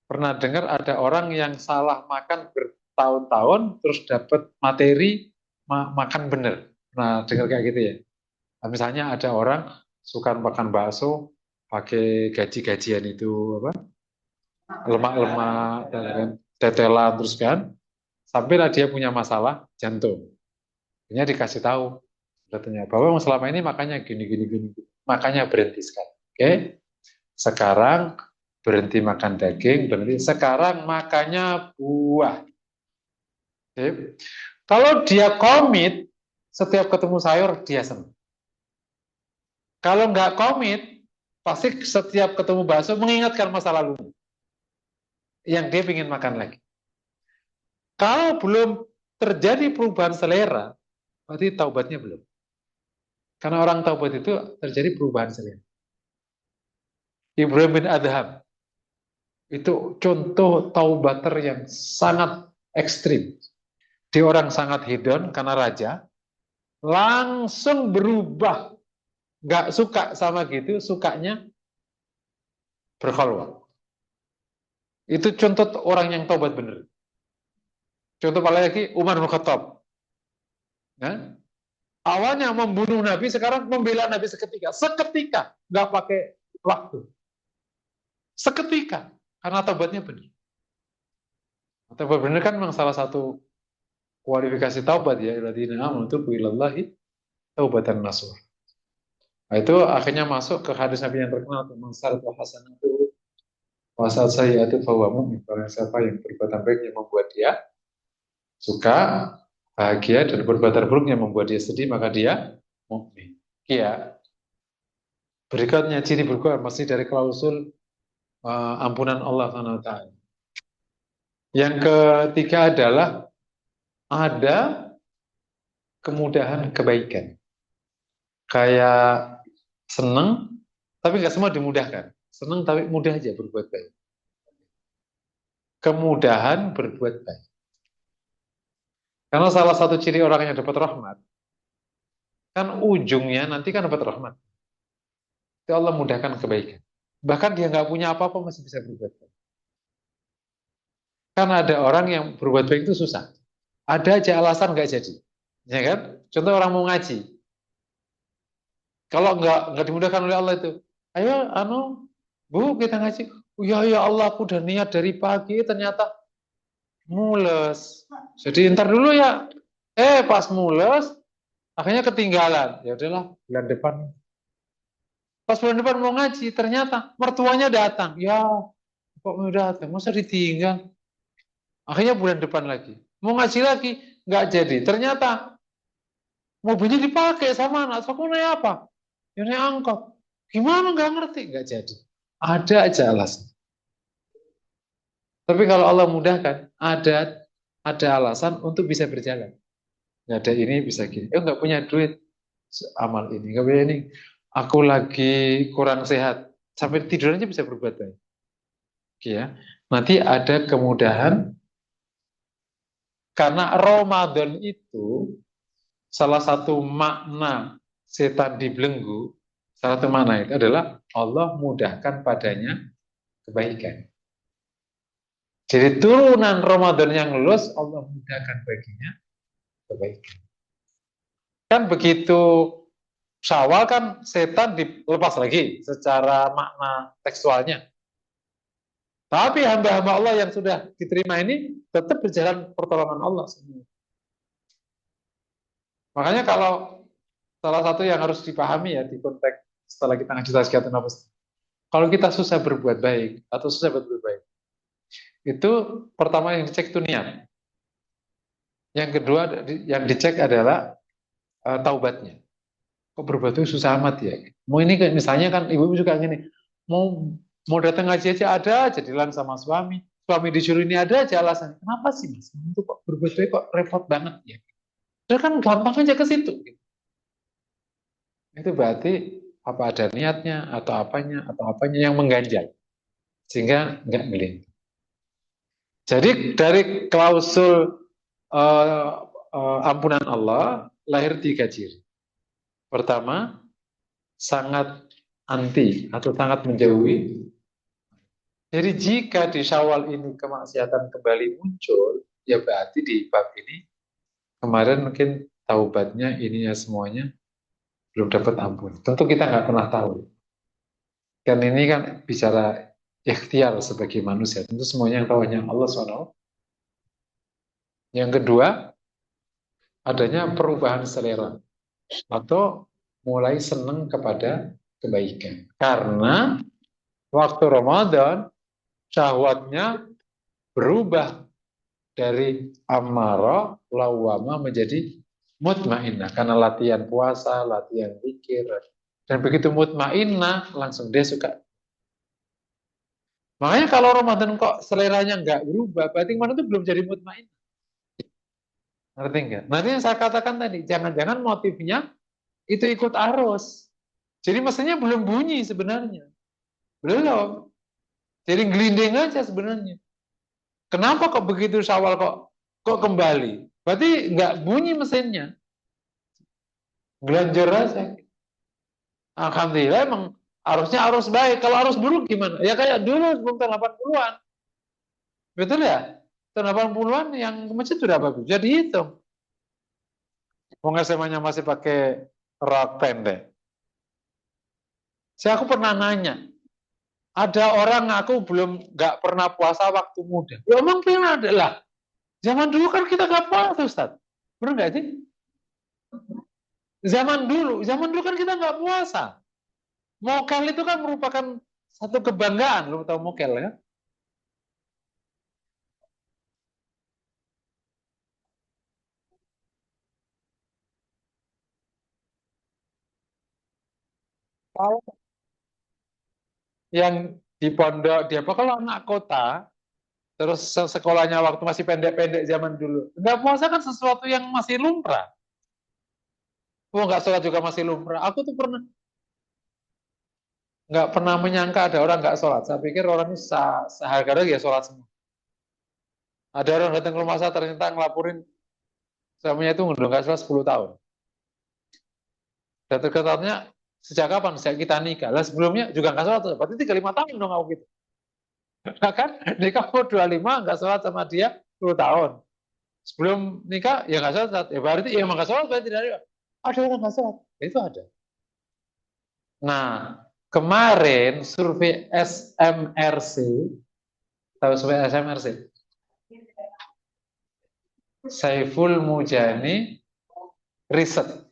Pernah dengar ada orang yang salah makan bertahun-tahun terus dapat materi makan bener. Nah, dengar kayak gitu ya. Nah, misalnya ada orang suka makan bakso pakai gaji-gajian itu apa? Lemak-lemak dan kan, tetelan terus kan. Sampailah dia punya masalah jantung. Dia dikasih tahu katanya bahwa selama ini makanya gini. Makanya berhenti sekarang. Oke? Sekarang berhenti makan daging, berhenti. Sekarang makannya buah. Oke? Kalau dia komit, setiap ketemu sayur dia senang. Kalau nggak komit, pasti setiap ketemu bakso mengingatkan masa lalu yang dia ingin makan lagi. Kalau belum terjadi perubahan selera, berarti taubatnya belum. Karena orang taubat itu terjadi perubahan selera. Ibrahim bin Adham itu contoh taubater yang sangat ekstrim. Dia orang sangat hedon karena raja, langsung berubah. Nggak suka sama gitu, sukanya berkholwat. Itu contoh orang yang taubat benar. Contoh paling lagi Umar bin Khattab. Nah, awalnya membunuh Nabi, sekarang membela Nabi seketika. Seketika, nggak pakai waktu. Seketika, karena taubatnya benar. Taubat benar kan memang salah satu kualifikasi taubat ya. Alladzina amanu tubu ilallahi taubatan nasuh. Nah, itu akhirnya masuk ke hadis Nabi yang terkenal tentang syarat hasanatu wasal sayyi'atu fahuwa mu'min. Barang siapa yang berbuatan baik yang membuat dia suka, bahagia, dan berbuatan buruk yang membuat dia sedih, maka dia mukmin. Iya. Berikutnya ciri berikutnya masih dari klausul ampunan Allah Subhanahu wa taala. Yang ketiga adalah ada kemudahan kebaikan. Kayak seneng tapi nggak semua dimudahkan. Seneng tapi mudah aja berbuat baik. Kemudahan berbuat baik. Karena salah satu ciri orang yang dapat rahmat, kan ujungnya nanti kan dapat rahmat. Itu Allah mudahkan kebaikan. Bahkan dia nggak punya apa-apa masih bisa berbuat baik. Karena ada orang yang berbuat baik itu susah. Ada aja alasan nggak jadi. Ya kan? Contoh orang mau ngaji. Kalau nggak dimudahkan oleh Allah itu, ayo Bu kita ngaji. Oh, ya Allah aku udah niat dari pagi ternyata mules. Jadi ntar dulu ya. Pas mules akhirnya ketinggalan. Ya udahlah bulan depan. Pas bulan depan mau ngaji ternyata mertuanya datang. Ya kok mau datang? Masa ditinggal? Akhirnya bulan depan lagi. Mau ngaji lagi nggak jadi. Ternyata mobilnya dipakai sama anak. Aku naik apa? Ya naik angkot. Gimana nggak ngerti? Nggak jadi. Ada aja alasan. Tapi kalau Allah mudahkan, ada alasan untuk bisa berjalan. Nggak ada ini bisa gini. Nggak punya duit amal ini, nggak punya ini. Aku lagi kurang sehat, sampai tidur aja bisa berbuat baik. Ya, nanti ada kemudahan karena Ramadan itu salah satu makna setan dibelenggu, salah satu makna itu adalah Allah mudahkan padanya kebaikan. Jadi turunan Ramadan yang lulus, Allah mudahkan baginya kebaikan. Kan begitu Syawal kan setan dilepas lagi secara makna tekstualnya. Tapi hamba-hamba Allah yang sudah diterima ini tetap berjalan pertolongan Allah. Makanya kalau salah satu yang harus dipahami ya di konteks setelah kita ngaji tazkiyatun nafas, kalau kita susah berbuat baik atau susah berbuat baik, itu pertama yang dicek itu niat. Yang kedua yang dicek adalah taubatnya. Kok berbuat itu susah amat ya? Mau ini kayak misalnya kan ibu juga gini, mau mau datang ngaji aja ada aja dilan sama suami disuruh ini ada aja alasan. Kenapa sih mas? Itu kok berbuat baik kok repot banget ya? Itu kan gampang aja ke situ. Itu berarti apa ada niatnya atau apanya yang mengganjal sehingga nggak melintir. Jadi dari klausul ampunan Allah lahir tiga ciri. Pertama, sangat anti atau sangat menjauhi. Jadi jika di Syawal ini kemaksiatan kembali muncul, ya berarti di bab ini kemarin mungkin taubatnya ini ya semuanya belum dapat ampun. Tentu kita nggak pernah tahu. Kan ini kan bicara ikhtiar sebagai manusia. Tentu semuanya yang tahu hanya Allah SWT. Yang kedua, adanya perubahan selera atau mulai senang kepada kebaikan. Karena waktu Ramadan syahwatnya berubah dari amarah lawama menjadi mutmainnah karena latihan puasa, latihan zikir. Dan begitu mutmainnah langsung dia suka. Makanya kalau Ramadan kok seleranya nggak berubah, berarti mana itu belum jadi mutmainnah. Ngerti nggak? Nanti yang saya katakan tadi, jangan-jangan motifnya itu ikut arus. Jadi mesinnya belum bunyi sebenarnya. Belum. Jadi gelinding aja sebenarnya. Kenapa kok begitu Syawal kok kembali? Berarti nggak bunyi mesinnya. Gelanjur aja. Alhamdulillah emang arusnya arus baik. Kalau arus buruk gimana? Ya kayak dulu sebelum tahun 80-an. Betul ya? Tahun 80-an yang ke masjid sudah bagus. Jadi hitung. Mau SMA-nya masih pakai rok pendek. Aku pernah nanya, ada orang aku belum nggak pernah puasa waktu muda. Ya emang pernah ada lah. Zaman dulu kan kita nggak puasa, Ustaz. Benar nggak sih? Zaman dulu kan kita nggak puasa. Mokel itu kan merupakan satu kebanggaan. Lo tahu mokel ya? Tahu. yang di pondok dia apa kalau anak kota terus sekolahnya waktu masih pendek-pendek zaman dulu nggak puasa kan sesuatu yang masih lumrah. Oh nggak sholat juga masih lumrah. Aku tuh nggak pernah menyangka ada orang nggak sholat. Saya pikir orang itu seharga ya sholat semua. Ada orang datang ke rumah saya ternyata ngelaporin suaminya itu nggak sholat 10 tahun. Dan terketatnya sejak kapan? Sejak kita nikah. Lah sebelumnya juga nggak sholat. Berarti 35 tahun dong aku gitu. Nah, kan nikah umur 25 nggak sholat sama dia 10 tahun. Sebelum nikah ya nggak sholat. Ya berarti ya emang nggak sholat berarti dari ada orang nggak sholat. Ya, itu ada. Nah kemarin survei SMRC tahu survei SMRC? Saiful Mujani Research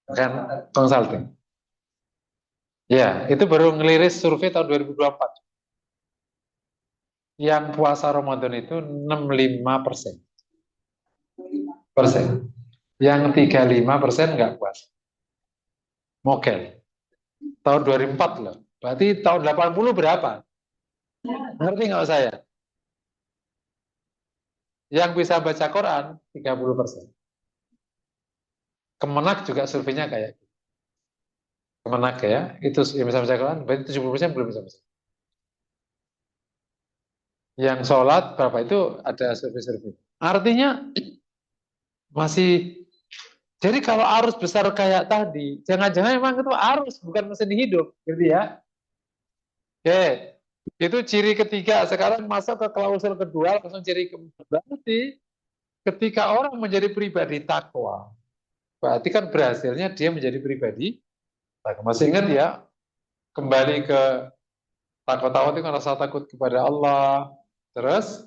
kan consulting. Ya, itu baru ngeliris survei tahun 2024. Yang puasa Ramadan itu 65%. Yang 35% nggak puasa. Mokel. Tahun 2004 loh. Berarti tahun 80 berapa? Ngerti nggak saya? Yang bisa baca Quran 30%. Kemenak juga surveinya kayak gitu. Kemenak ya, itu yang bisa baca Quran, berarti 70% belum bisa baca. Yang sholat berapa itu ada survei-survei. Artinya masih, jadi kalau arus besar kayak tadi, jangan-jangan memang itu arus bukan mesin hidup, gitu ya. Oke, itu ciri ketiga. Sekarang masuk ke klausul kedua, langsung ciri keempat. Berarti ketika orang menjadi pribadi takwa, berarti kan berhasilnya dia menjadi pribadi takwa. Masih ingat ya, kembali ke takwa-takwa itu kan rasa takut kepada Allah, terus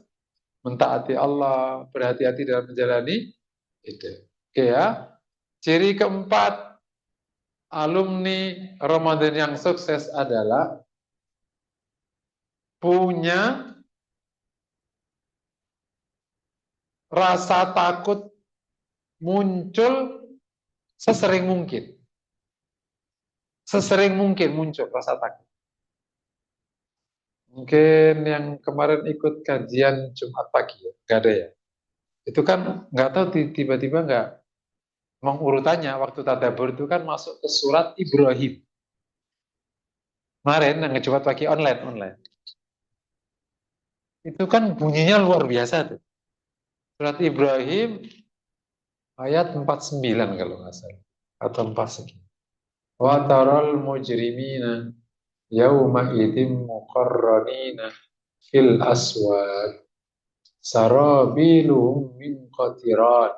mentaati Allah, berhati-hati dalam menjalani itu. Oke ya. Ciri keempat alumni Ramadan yang sukses adalah punya rasa takut muncul sesering mungkin. Sesering mungkin muncul rasa takut. Mungkin yang kemarin ikut kajian Jumat pagi ya, nggak ada ya. Itu kan nggak tahu tiba-tiba nggak mengurutannya waktu tadabbur itu kan masuk ke surat Ibrahim. Kemarin yang Jumat pagi online. Itu kan bunyinya luar biasa tuh. Surat Ibrahim ayat 49 kalau nggak salah. Atau 49. Wa taral mujrimina yauma idzin muqarranina fil aswad sarabiluhum min qatiran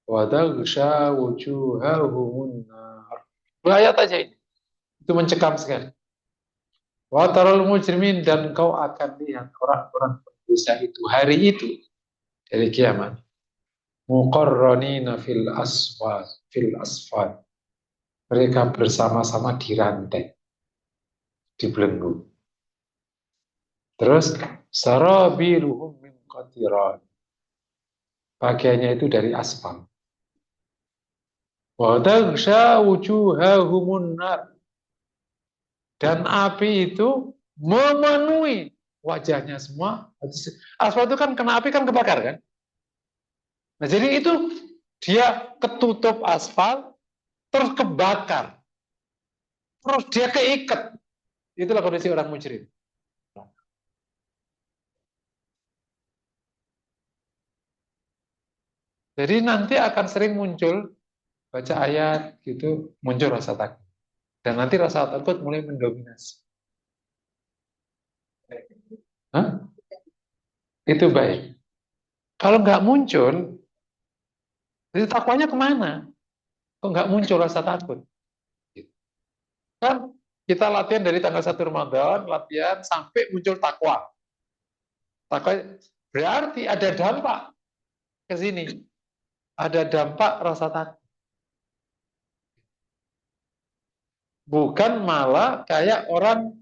wa taghsha wujuhahumun nar. Ayat aja ini. Itu mencekam sekali. Wa taral mujrimin dan kau akan lihat orang-orang berdosa itu hari itu dari kiamat. Muqarranina fil asfad. Mereka bersama-sama di rantai, dibelenggu. Terus sarabiluhum min qatiran. Pakaiannya itu dari aspal. Wa taghsha wujuhahumun nar. Dan api itu memenuhi wajahnya semua. Aspal itu kan kena api kan kebakar kan? Nah, jadi itu dia ketutup aspal terus kebakar. Terus dia keikat. Itulah kondisi orang mujrim. Jadi nanti akan sering muncul baca ayat gitu muncul rasa takut dan nanti rasa takut mulai mendominasi. Hah? Itu baik. Kalau nggak muncul, jadi takwanya kemana? Kok nggak muncul rasa takut? Kan kita latihan dari tanggal 1 Ramadan, latihan sampai muncul takwa. Takwa berarti ada dampak ke sini. Ada dampak rasa takut. Bukan malah kayak orang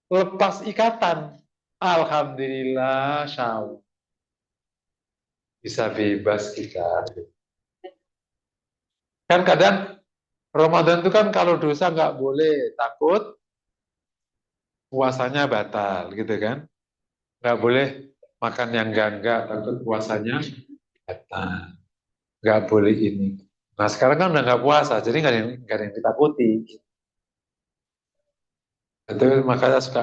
lepas ikatan. Alhamdulillah, syawal. Bisa bebas kita. Kan kadang Ramadan itu kan kalau dosa nggak boleh takut, puasanya batal gitu kan. Nggak boleh makan yang enggak, takut puasanya batal. Nggak boleh ini. Nah sekarang kan udah nggak puasa, jadi nggak ada yang ditakuti. Itu makanya saya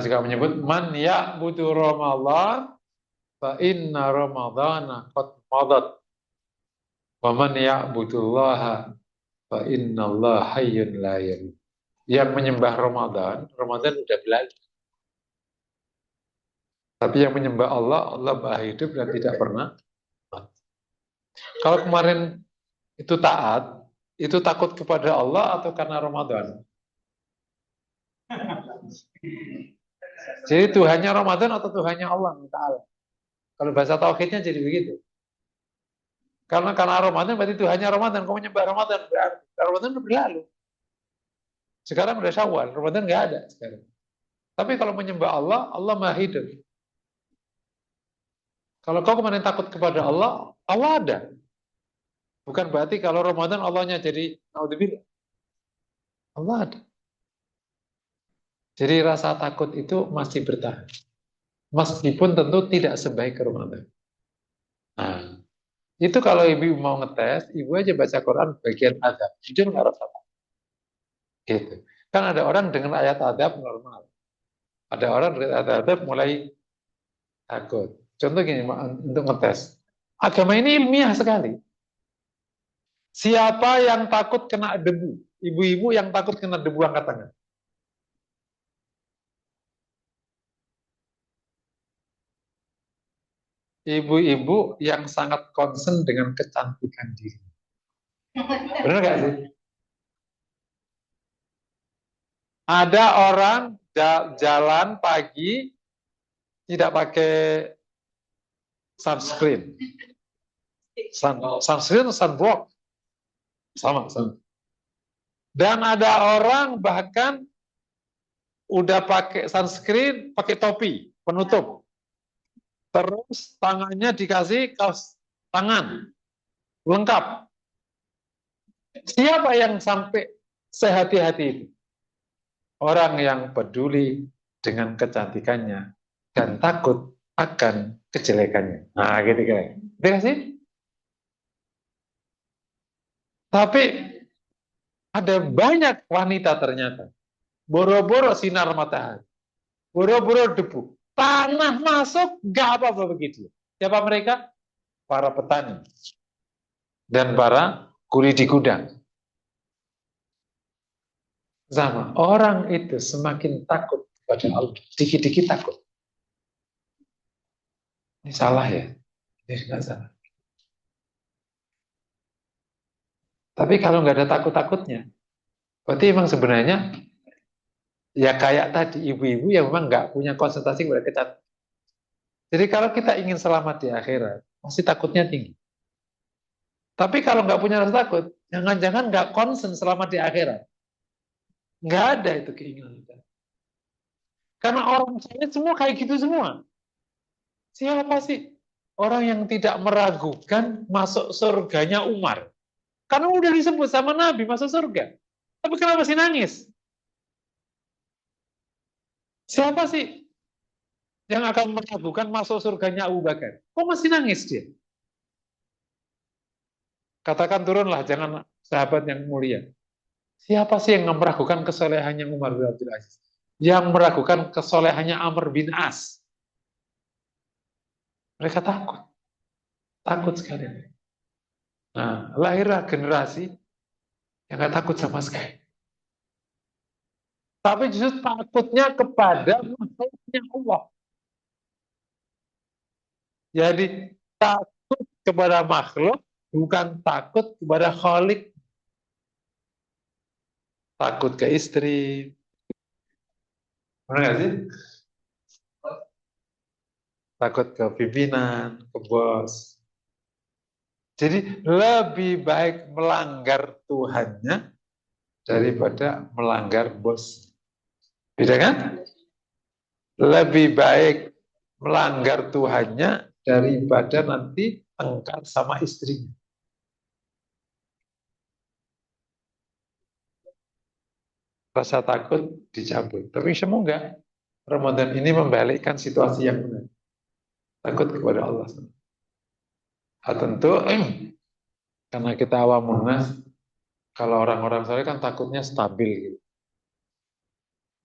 suka menyebut man ya'budu Ramadan fa inna Ramadana qad madat wa man ya'budullaha fa inna Allah hayyun la yamut. Yang menyembah Ramadan, Ramadan udah berlalu. Tapi yang menyembah Allah, Allah maha hidup dan tidak pernah mati. Kalau kemarin itu taat, itu takut kepada Allah atau karena Ramadan? Jadi Tuhannya Ramadan atau Tuhannya Allah Ta'ala? Kalau bahasa tauhidnya jadi begitu. Karena Ramadan berarti Tuhannya Ramadan, kamu menyembah Ramadan, berarti Ramadan udah berlalu. Sekarang udah Syawal, Ramadan nggak ada sekarang. Tapi kalau menyembah Allah, Allah maha hidup. Kalau kau kemarin takut kepada Allah, Allah ada. Bukan berarti kalau Ramadan Allahnya jadi naudzubillah. Allah ada. Jadi rasa takut itu masih bertahan. Meskipun tentu tidak sebaik Ramadan. Nah, itu kalau ibu mau ngetes, ibu aja baca Quran bagian adab. Jujur nggak rasa takut. Gitu. Kan ada orang dengan ayat adab normal. Ada orang dengan ayat adab mulai takut. Contoh gini, untuk ngetes. Agama ini ilmiah sekali. Siapa yang takut kena debu? Ibu-ibu yang takut kena debu angkat tangan. Ibu-ibu yang sangat concern dengan kecantikan diri. Benar nggak sih? Ada orang jalan pagi tidak pakai sunscreen. Sunscreen atau sunblock? Sama. Dan ada orang bahkan udah pakai sunscreen, pakai topi, penutup. Terus tangannya dikasih kaos tangan, lengkap. Siapa yang sampai sehati-hati itu? Orang yang peduli dengan kecantikannya dan takut akan kejelekannya. Nah, gitu kan. Tidak sih? Tapi ada banyak wanita ternyata. Boro-boro sinar matahari. Boro-boro debu. Tanah masuk, gak apa-apa begitu. Siapa mereka? Para petani. Dan para kuli di gudang. Sama. Orang itu semakin takut kepada Allah. Dikit-dikit takut. Ini salah ya? Ini nggak salah. Tapi kalau nggak ada takut-takutnya, berarti emang sebenarnya ya kayak tadi ibu-ibu yang memang nggak punya konsentrasi kepada kecantikan. Jadi kalau kita ingin selamat di akhirat, pasti takutnya tinggi. Tapi kalau nggak punya rasa takut, jangan-jangan nggak konsen selamat di akhirat. Nggak ada itu keinginan kita. Karena orang saya semua kayak gitu semua. Siapa sih orang yang tidak meragukan masuk surganya Umar? Karena udah disebut sama Nabi masuk surga. Tapi kenapa sih nangis? Siapa sih yang akan meragukan masuk surganya Abu Bakar? Kok masih nangis dia? Katakan turunlah, jangan sahabat yang mulia. Siapa sih yang meragukan kesolehannya Umar bin Abdul Aziz? Yang meragukan kesolehannya Amr bin As? Mereka takut. Takut sekali. Nah, lahirlah generasi yang gak takut sama sekali. Tapi justru takutnya kepada makhluknya Allah. Jadi takut kepada makhluk, bukan takut kepada Khalik. Takut ke istri. Benar gak sih? Takut ke pimpinan, ke bos. Jadi lebih baik melanggar Tuhannya daripada melanggar bos. Beda kan? Lebih baik melanggar Tuhannya daripada nanti tengkar sama istrinya. rasa takut dicabut. Tapi semoga Ramadan ini membalikkan situasi yang benar. Takut kepada Allah. Nah, tentu karena kita awamun nas, kalau orang-orang saya kan takutnya stabil gitu.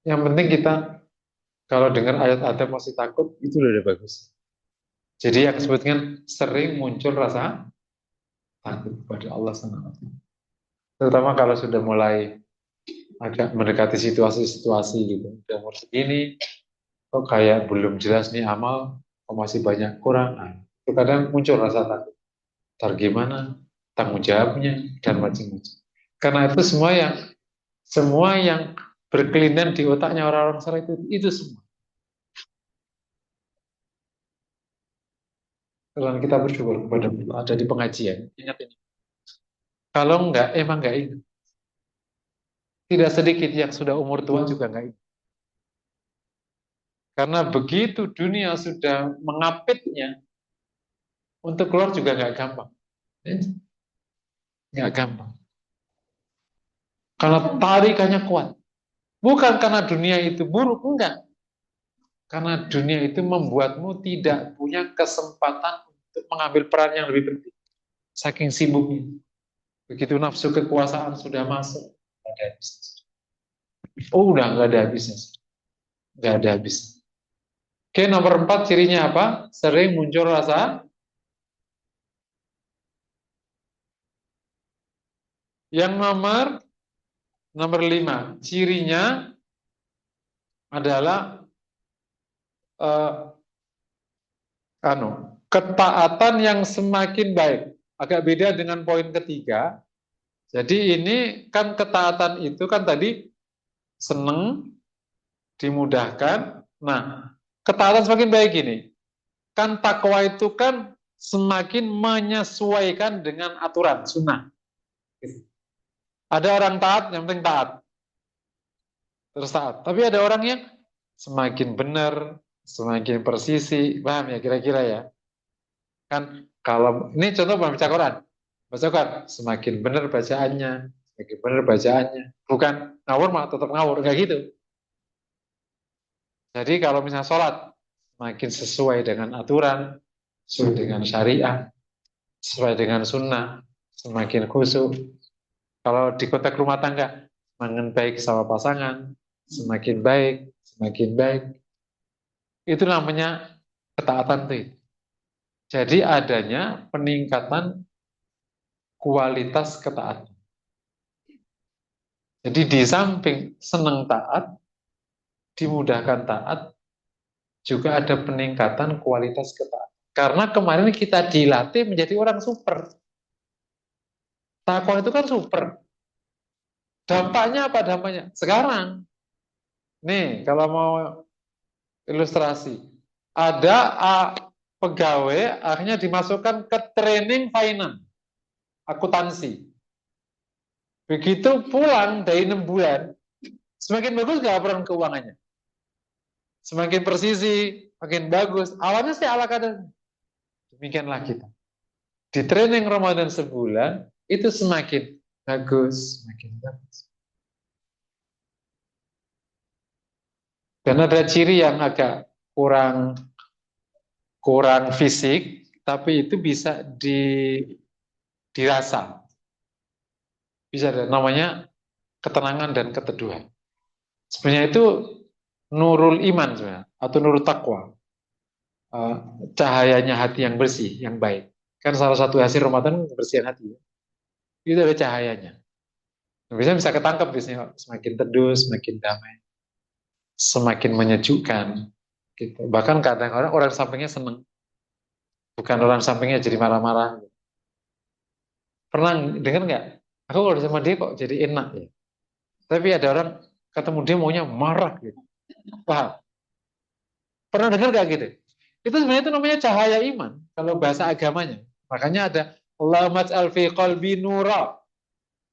Yang penting kita kalau dengar ayat-ayat masih takut, itu udah bagus. Jadi yang disebutkan sering muncul rasa takut kepada Allah SWT. Terutama kalau sudah mulai agak mendekati situasi-situasi gitu. Udah umur segini, kok kayak belum jelas nih amal, kok masih banyak kurang. Nah, itu kadang muncul rasa takut. Ntar gimana? Tanggung jawabnya dan macam-macam. Karena itu semua yang berkelindan di otaknya orang-orang saleh itu semua. Kalau kita bersyukur kepada Allah ada di pengajian, ingat ini. Kalau enggak, emang enggak ingat. Tidak sedikit yang sudah umur tua juga enggak ingat. Karena begitu dunia sudah mengapitnya, untuk keluar juga enggak gampang. Enggak gampang. Karena tarikannya kuat. Bukan karena dunia itu buruk, enggak. Karena dunia itu membuatmu tidak punya kesempatan untuk mengambil peran yang lebih penting. Saking sibuknya. Begitu nafsu kekuasaan sudah masuk, enggak ada habisnya. Oh, udah enggak ada habisnya. Enggak ada habisnya. Oke, nomor 4 cirinya apa? Sering muncul rasa. Yang nomor 5, cirinya adalah ketaatan yang semakin baik. Agak beda dengan poin ketiga. Jadi ini kan ketaatan itu kan tadi seneng, dimudahkan. Nah, ketaatan semakin baik ini. Kan takwa itu kan semakin menyesuaikan dengan aturan sunnah. Ada orang taat, yang penting taat. Terus taat. Tapi ada orang yang semakin benar, semakin persisi. Paham ya kira-kira ya? Kan kalau, ini contoh baca Quran. Baca Quran, semakin benar bacaannya, semakin benar bacaannya. Bukan ngawur mah tetap ngawur, enggak gitu. Jadi kalau misalnya sholat, semakin sesuai dengan aturan, sesuai dengan syariah, sesuai dengan sunnah, semakin khusyuk. Kalau di konteks rumah tangga, semakin baik sama pasangan, semakin baik, semakin baik. Itu namanya ketaatan tuh. Jadi adanya peningkatan kualitas ketaatan. Jadi di samping senang taat, dimudahkan taat, juga ada peningkatan kualitas ketaatan. Karena kemarin kita dilatih menjadi orang super. Takwa itu kan super. Dampaknya apa dampaknya? Sekarang, nih kalau mau ilustrasi, ada pegawai akhirnya dimasukkan ke training finance, akuntansi. Begitu pulang dari 6 bulan, semakin bagus nggak laporan keuangannya? Semakin presisi, makin bagus. Awalnya sih ala kadar. Demikianlah kita. Di training Ramadan sebulan, itu semakin bagus, semakin bagus. Dan ada ciri yang agak kurang fisik, tapi itu bisa dirasa. Bisa namanya ketenangan dan keteduhan. Sebenarnya itu nurul iman sebenarnya, atau nurul takwa. Cahayanya hati yang bersih, yang baik. Kan salah satu hasil Ramadan kebersihan hati. Itu ada cahayanya. Biasanya bisa ketangkep biasanya, semakin teduh, semakin damai, semakin menyejukkan. Gitu. Bahkan kadang orang sampingnya seneng, bukan orang sampingnya jadi marah-marah. Pernah dengar nggak? Aku kalau sama dia kok jadi enak ya. Tapi ada orang ketemu dia maunya marah gitu. Paham? Pernah dengar nggak gitu? Itu sebenarnya itu namanya cahaya iman kalau bahasa agamanya. Makanya ada Allahumma ij'al fi qalbi nura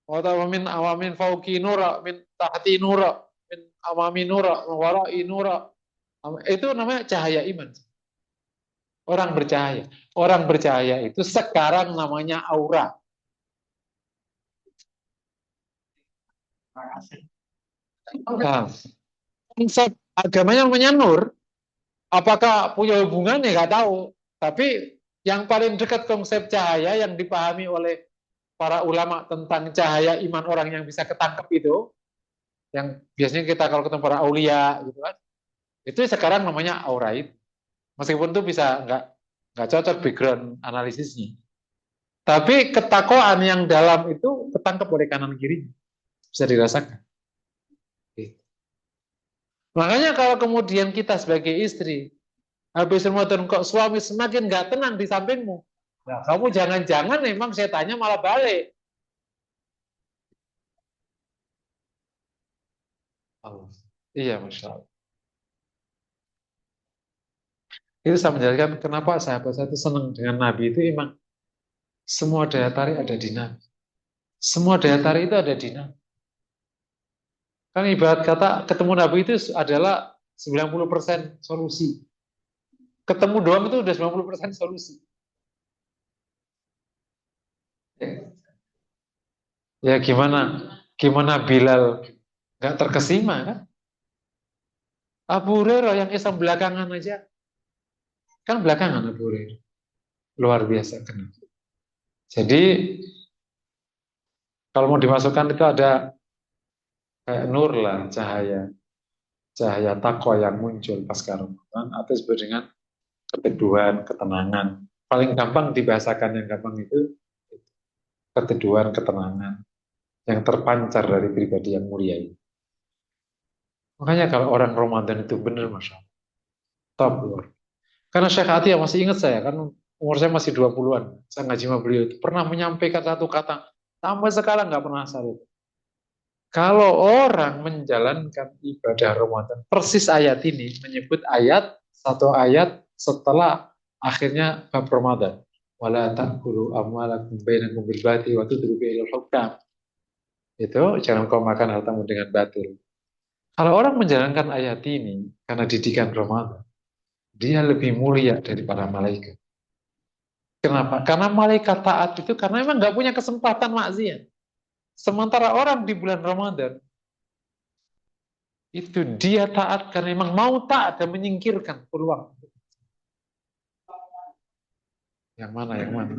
wa min awamin fauqi nura min tahti nura min amami nura wa wara'i nura. Itu namanya cahaya iman. Orang bercahaya. Orang bercahaya itu sekarang namanya aura. Nah, konsep agama yang namanya nur, apakah punya hubungannya nggak tahu. Tapi yang paling dekat konsep cahaya yang dipahami oleh para ulama tentang cahaya iman orang yang bisa ketangkep itu, yang biasanya kita kalau ketemu para aulia gitu kan, itu sekarang namanya auraid. Meskipun itu bisa nggak cocok background analisisnya. Tapi ketakwaan yang dalam itu ketangkep oleh kanan kirinya, bisa dirasakan. Makanya kalau kemudian kita sebagai istri habis Ramadan kok suami semakin nggak tenang di sampingmu, nah, kamu jangan-jangan memang setannya malah balik. Allah. Iya, Masya Allah. Itu saya menjelaskan kenapa sahabat saya itu senang dengan Nabi itu memang semua daya tarik ada di Nabi. Semua daya tarik itu ada di Nabi. Kan ibarat kata ketemu Nabi itu adalah 90% solusi. Ketemu doang itu udah 90% solusi. Ya gimana? Gimana Bilal nggak terkesima kan? Abu Hurairah yang Islam belakangan aja. Kan belakangan Abu Hurairah. Luar biasa kenapa? Jadi kalau mau dimasukkan itu ada kayak nur lah, cahaya. Cahaya takwa yang muncul pasca Ramadan atau disebut dengan keteduhan, ketenangan. Paling gampang dibahasakan yang gampang itu keteduhan, ketenangan yang terpancar dari pribadi yang mulia ini. Makanya kalau orang Ramadan itu benar, Masya Allah, top luar. Karena Syekh Atiyah masih ingat saya, kan umur saya masih 20-an. Saya ngaji sama beliau itu pernah menyampaikan satu kata, sampai sekarang nggak pernah saya lupa. Kalau orang menjalankan ibadah Ramadan, persis ayat ini menyebut satu ayat setelah akhirnya bab Ramadan. Wala ta'kulu amwalakum bainakum bil batil wa tudriku ilal hukam. Itu jangan kau makan hartamu dengan batil. Kalau orang menjalankan ayat ini karena didikan Ramadan, dia lebih mulia dari para malaikat. Kenapa? Karena malaikat taat itu karena memang nggak punya kesempatan maksiat. Sementara orang di bulan Ramadan itu dia taat karena memang mau taat dan menyingkirkan peluang. Yang mana? Yang mana?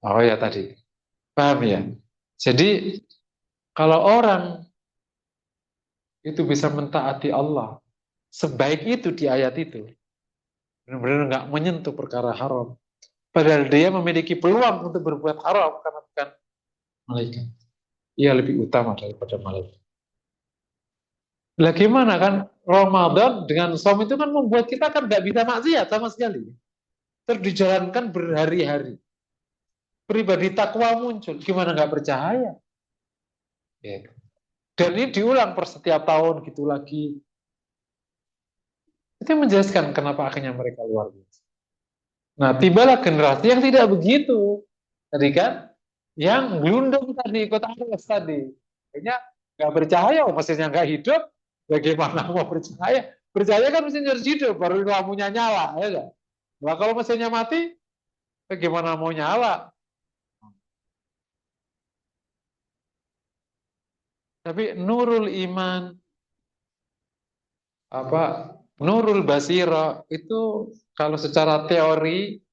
Oh ya tadi. Paham ya? Jadi kalau orang itu bisa mentaati Allah sebaik itu di ayat itu, benar-benar nggak menyentuh perkara haram. Padahal dia memiliki peluang untuk berbuat haram karena bukan malaikat. Ia lebih utama daripada malaikat. Lah gimana kan Ramadan dengan som itu kan membuat kita kan nggak bisa maksiat sama sekali. Terus dijalankan berhari-hari. Pribadi takwa muncul. Gimana nggak percaya? Ya. Dan ini diulang per setiap tahun gitu lagi. Itu menjelaskan kenapa akhirnya mereka luar biasa. Nah, tibalah generasi yang tidak begitu. Tadi kan, yang gelundung tadi, ikut arus tadi. Akhirnya nggak percaya, mesinnya nggak hidup, bagaimana mau percaya? Percaya kan mesinnya harus hidup, baru lampunya nyala. Ya kan? Nah, kalau mesinnya mati, bagaimana mau nyala? Tapi nurul iman, nurul basiro, itu kalau secara teori,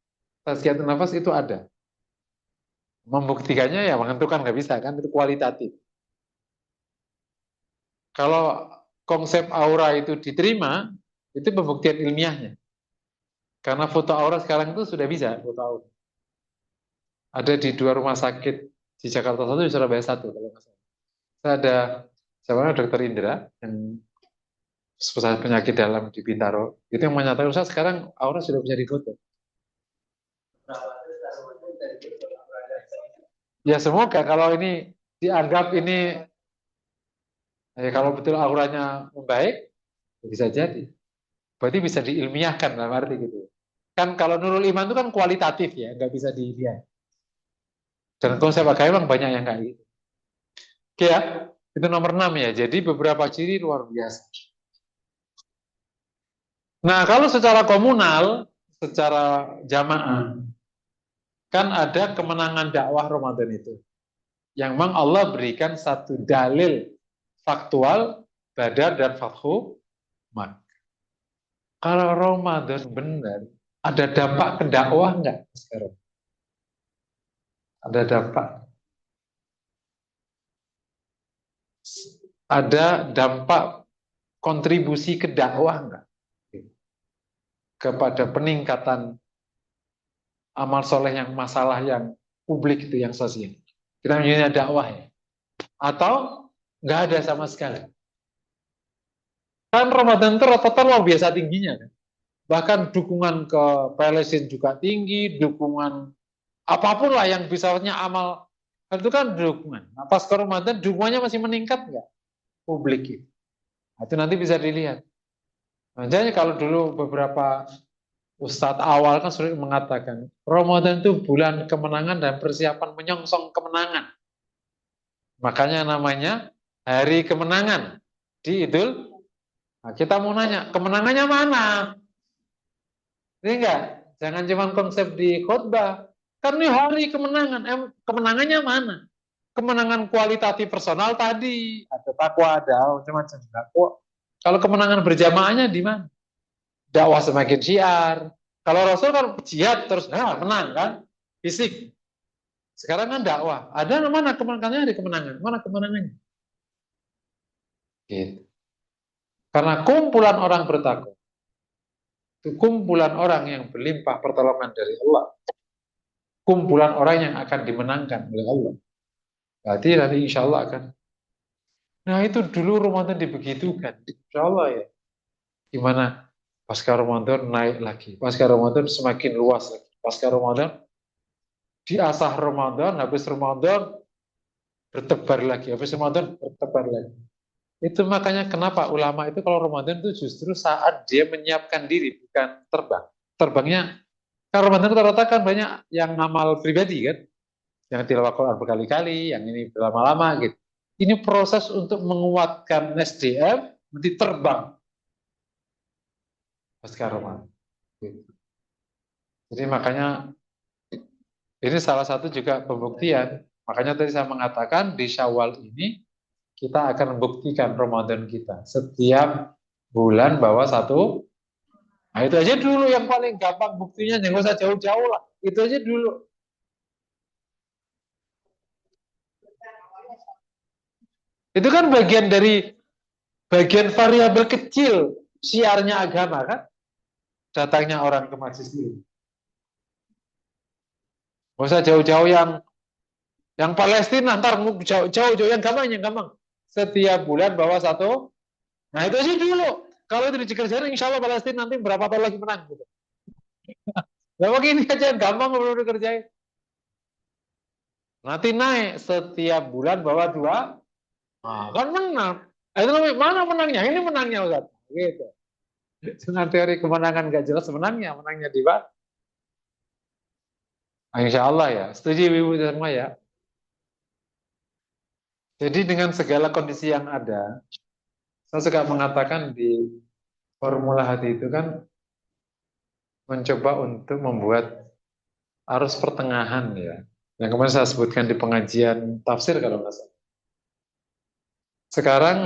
tazkiyatun nafas itu ada. Membuktikannya ya menentukan nggak bisa kan, itu kualitatif. Kalau konsep aura itu diterima, itu pembuktian ilmiahnya. Karena foto aura sekarang itu sudah bisa, foto aura. Ada di 2 rumah sakit di Jakarta satu, di Surabaya satu. Kalau nggak salah. Saya ada, sebenarnya Dokter Indra, yang spesialis penyakit dalam di Bintaro, itu yang menyatakan, Ustaz, sekarang aura sudah bisa difoto. Ya semoga kalau ini dianggap ini, kalau betul auranya membaik, bisa jadi. Berarti bisa diilmiahkan dalam arti gitu. Kan kalau nurul iman itu kan kualitatif ya, nggak bisa dilihat. Dan konsep agama memang banyak yang kayak gitu. Oke ya, itu nomor 6 ya. Jadi beberapa ciri luar biasa. Nah, kalau secara komunal, secara jamaah, kan ada kemenangan dakwah Ramadan itu. Yang memang Allah berikan satu dalil faktual, badar, dan fathu Makkah. Kalau Ramadan benar, ada dampak ke dakwah nggak sekarang? Ada dampak. Ada dampak kontribusi ke dakwah nggak? Kepada peningkatan amal soleh yang masalah yang publik itu yang sosial. Kita menyebutnya dakwah ya. Atau nggak ada sama sekali. Kan Ramadan itu rata-rata luar biasa tingginya kan. Bahkan dukungan ke Palestina juga tinggi, dukungan apapun lah yang bisanya amal itu kan dukungan. Nah, pas ke Ramadan dukungannya masih meningkat nggak publik itu? Nah, itu nanti bisa dilihat. Nah, jadi kalau dulu beberapa Ustadz awal kan sering mengatakan Ramadan itu bulan kemenangan dan persiapan menyongsong kemenangan. Makanya namanya hari kemenangan di Idul. Nah, kita mau nanya kemenangannya mana? Ini enggak, jangan cuma konsep di khutbah. Kan ini hari kemenangan, kemenangannya mana? Kemenangan kualitatif personal tadi, ada takwa, ada macam-macam. Kalau kemenangan berjamaahnya di mana? Dakwah semakin syiar. Kalau Rasul kan jihad terus, menang kan? Fisik. Sekarang kan dakwah. Ada mana kemenangannya? Ada kemenangan. Mana kemenangannya? Gitu. Karena kumpulan orang bertakwa, itu kumpulan orang yang berlimpah pertolongan dari Allah, kumpulan orang yang akan dimenangkan oleh Allah. Berarti nanti insya Allah akan. Nah itu dulu Ramadan dibegitukan, insya Allah ya. Gimana? Pasca Ramadan naik lagi, pasca Ramadan semakin luas lagi, pasca Ramadan diasah Ramadan, habis Ramadan bertebar lagi, habis Ramadan bertebar lagi. Itu makanya kenapa ulama itu kalau Ramadan itu justru saat dia menyiapkan diri, bukan terbang. Terbangnya, kan Ramadan rata-rata kan banyak yang ngamal pribadi kan, yang tilawah Quran berkali-kali, yang ini berlama-lama gitu. Ini proses untuk menguatkan SDM, nanti terbang pasca Ramadan. Gitu. Jadi makanya ini salah satu juga pembuktian. Makanya tadi saya mengatakan di Syawal ini kita akan membuktikan Ramadan kita setiap bulan bahwa satu. Nah itu aja dulu yang paling gampang buktinya, jangan usah jauh-jauh lah. Itu aja dulu. Itu kan bagian variabel kecil siarnya agama kan, datangnya orang ke masjid ini. Gak usah jauh-jauh yang Palestina, ntar jauh-jauh yang gampang. Setiap bulan bawa satu. Nah itu aja dulu. Kalau itu dikerjain, insya Allah Palestina nanti berapa tahun lagi menang. Gitu. Nah begini aja gampang belum dikerjain. Nanti naik setiap bulan bawa dua. Nah, kan menang. Itu mana menangnya? Ini menangnya Ustaz. Gitu. Dengan teori kemenangan gak jelas menangnya di mana? Nah, insya Allah ya. Setuju Ibu semua ya. Jadi dengan segala kondisi yang ada, saya suka mengatakan di formula hati itu kan mencoba untuk membuat arus pertengahan ya. Yang kemarin saya sebutkan di pengajian tafsir kalau nggak salah. Sekarang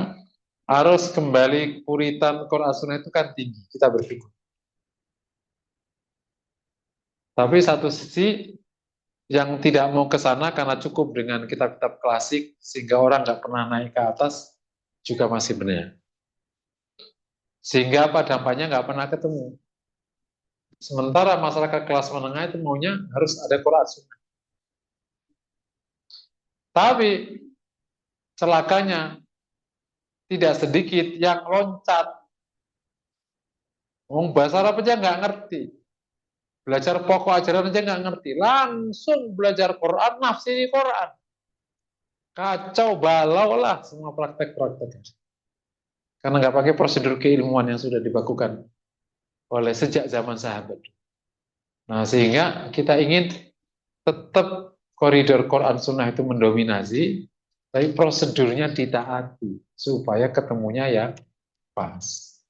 arus kembali puritan Quran Sunnah itu kan tinggi, kita berpikir. Tapi satu sisi yang tidak mau ke sana karena cukup dengan kitab-kitab klasik sehingga orang nggak pernah naik ke atas juga masih benar. Sehingga apa dampaknya nggak pernah ketemu. Sementara masyarakat kelas menengah itu maunya harus ada Quran Sunnah. Tapi celakanya tidak sedikit yang loncat. Ngomong bahasa Arab aja nggak ngerti. Belajar pokok ajaran aja nggak ngerti. Langsung belajar Quran, nafsiri Quran. Kacau balau lah semua praktek-praktek. Karena nggak pakai prosedur keilmuan yang sudah dibakukan oleh sejak zaman sahabat. Nah sehingga kita ingin tetap koridor Quran Sunnah itu mendominasi, tapi prosedurnya ditaati supaya ketemunya yang pas.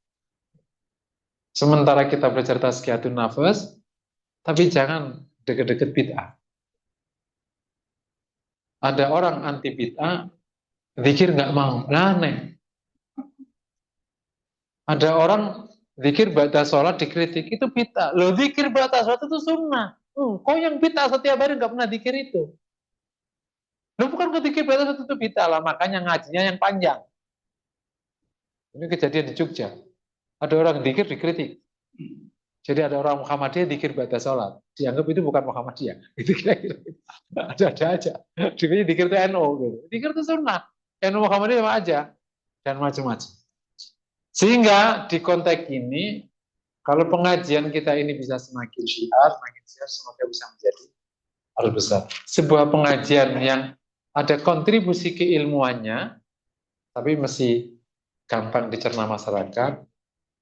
Sementara kita belajar tazkiyatun nafas, tapi jangan deket-deket bid'ah. Ada orang anti bid'ah, Zikir nggak mau. Nah, aneh. Ada orang zikir ba'da sholat dikritik, itu bid'ah. Loh, zikir ba'da sholat itu sunnah. Kok yang bid'ah setiap hari nggak pernah zikir itu? Loh, bukan kok zikir ba'da sholat itu bid'ah lah, makanya ngajinya yang panjang. Ini kejadian di Jogja. Ada orang zikir dikritik. Jadi ada orang Muhammadiyah zikir ba'da sholat. Dianggap itu bukan Muhammadiyah. Itu kira-kira. Ada aja. Dikir itu NU. Gitu. Zikir itu sunnah. NU Muhammadiyah sama aja. Dan macam-macam. Sehingga di konteks ini, kalau pengajian kita ini bisa semakin syiar, semoga bisa menjadi harus besar. Sebuah pengajian yang ada kontribusi keilmuannya, tapi mesti gampang dicerna masyarakat.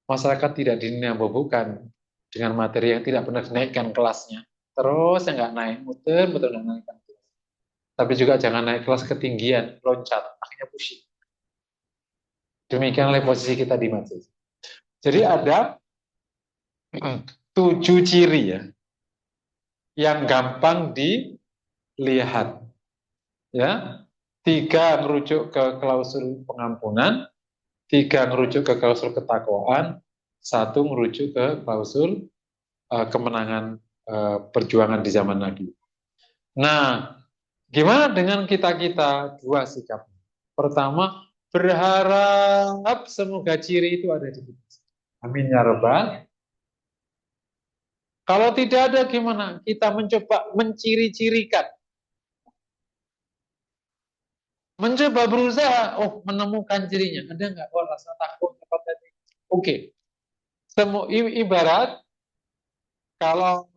Masyarakat tidak dinambobukan dengan materi yang tidak pernah dinaikkan kelasnya. Terus yang nggak naik, muter-muter nggak naikkan kelas. Tapi juga jangan naik kelas ketinggian, loncat, akhirnya pusing. Demikianlah posisi kita di majelis. Jadi ada 7 ciri ya, yang gampang dilihat. Ya, 3 merujuk ke klausul pengampunan, 3 merujuk ke klausul ketakwaan, 1 merujuk ke klausul kemenangan perjuangan di zaman Nabi. Nah, gimana dengan kita-kita? 2 sikap. Pertama, berharap semoga ciri itu ada di kita. Amin ya rabbal. Kalau tidak ada gimana? Kita mencoba menciri-cirikan. Mencoba berusaha, menemukan cirinya. Ada nggak? Rasa takut apa tadi? Oke. Semua ibarat kalau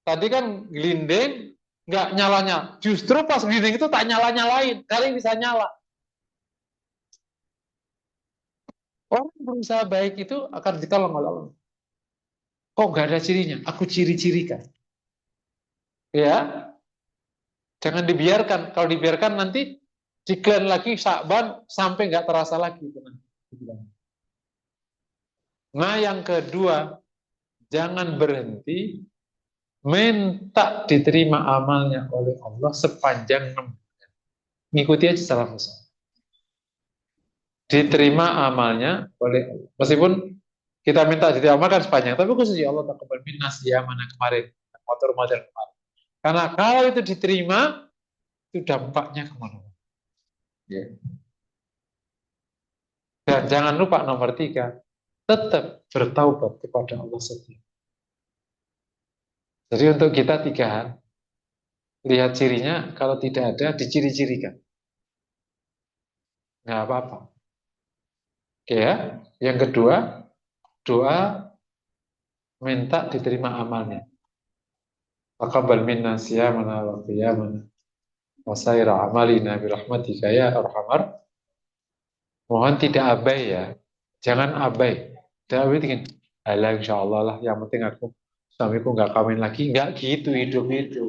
tadi kan gelinding nggak nyalanya. Justru pas gelinding itu tak nyala-nyalain. Kali bisa nyala. Orang berusaha baik itu akan ditolong oleh Allah. Kok nggak ada cirinya? Aku ciri-cirikan. Ya, jangan dibiarkan. Kalau dibiarkan nanti decline lagi Sya'ban sampai nggak terasa lagi. Nah, yang kedua, jangan berhenti minta diterima amalnya oleh Allah sepanjang 6 bulan. Ngikuti aja salah Musa. Diterima amalnya oleh Allah. Meskipun kita minta diterima amal kan sepanjang, tapi khusus ya Allah taqabbal minna siyamana kemarin, motor-motor kemarin. Karena kalau itu diterima, itu dampaknya kemana-mana. Ya. Dan jangan lupa nomor 3, tetap bertaubat kepada Allah sendiri. Jadi untuk kita 3 hal, lihat cirinya, kalau tidak ada, diciri-cirikan. Nggak apa-apa. Oke ya. Yang kedua, doa minta diterima amalnya. Taqabbal minna siyamana wa qiyamana wa sayra amalina birahmatika ya arhamar. Mohon tidak abai ya. Jangan abai. Tidak abai ingin, alah insyaallah lah, yang penting aku suamiku nggak kawin lagi. Nggak gitu hidup itu.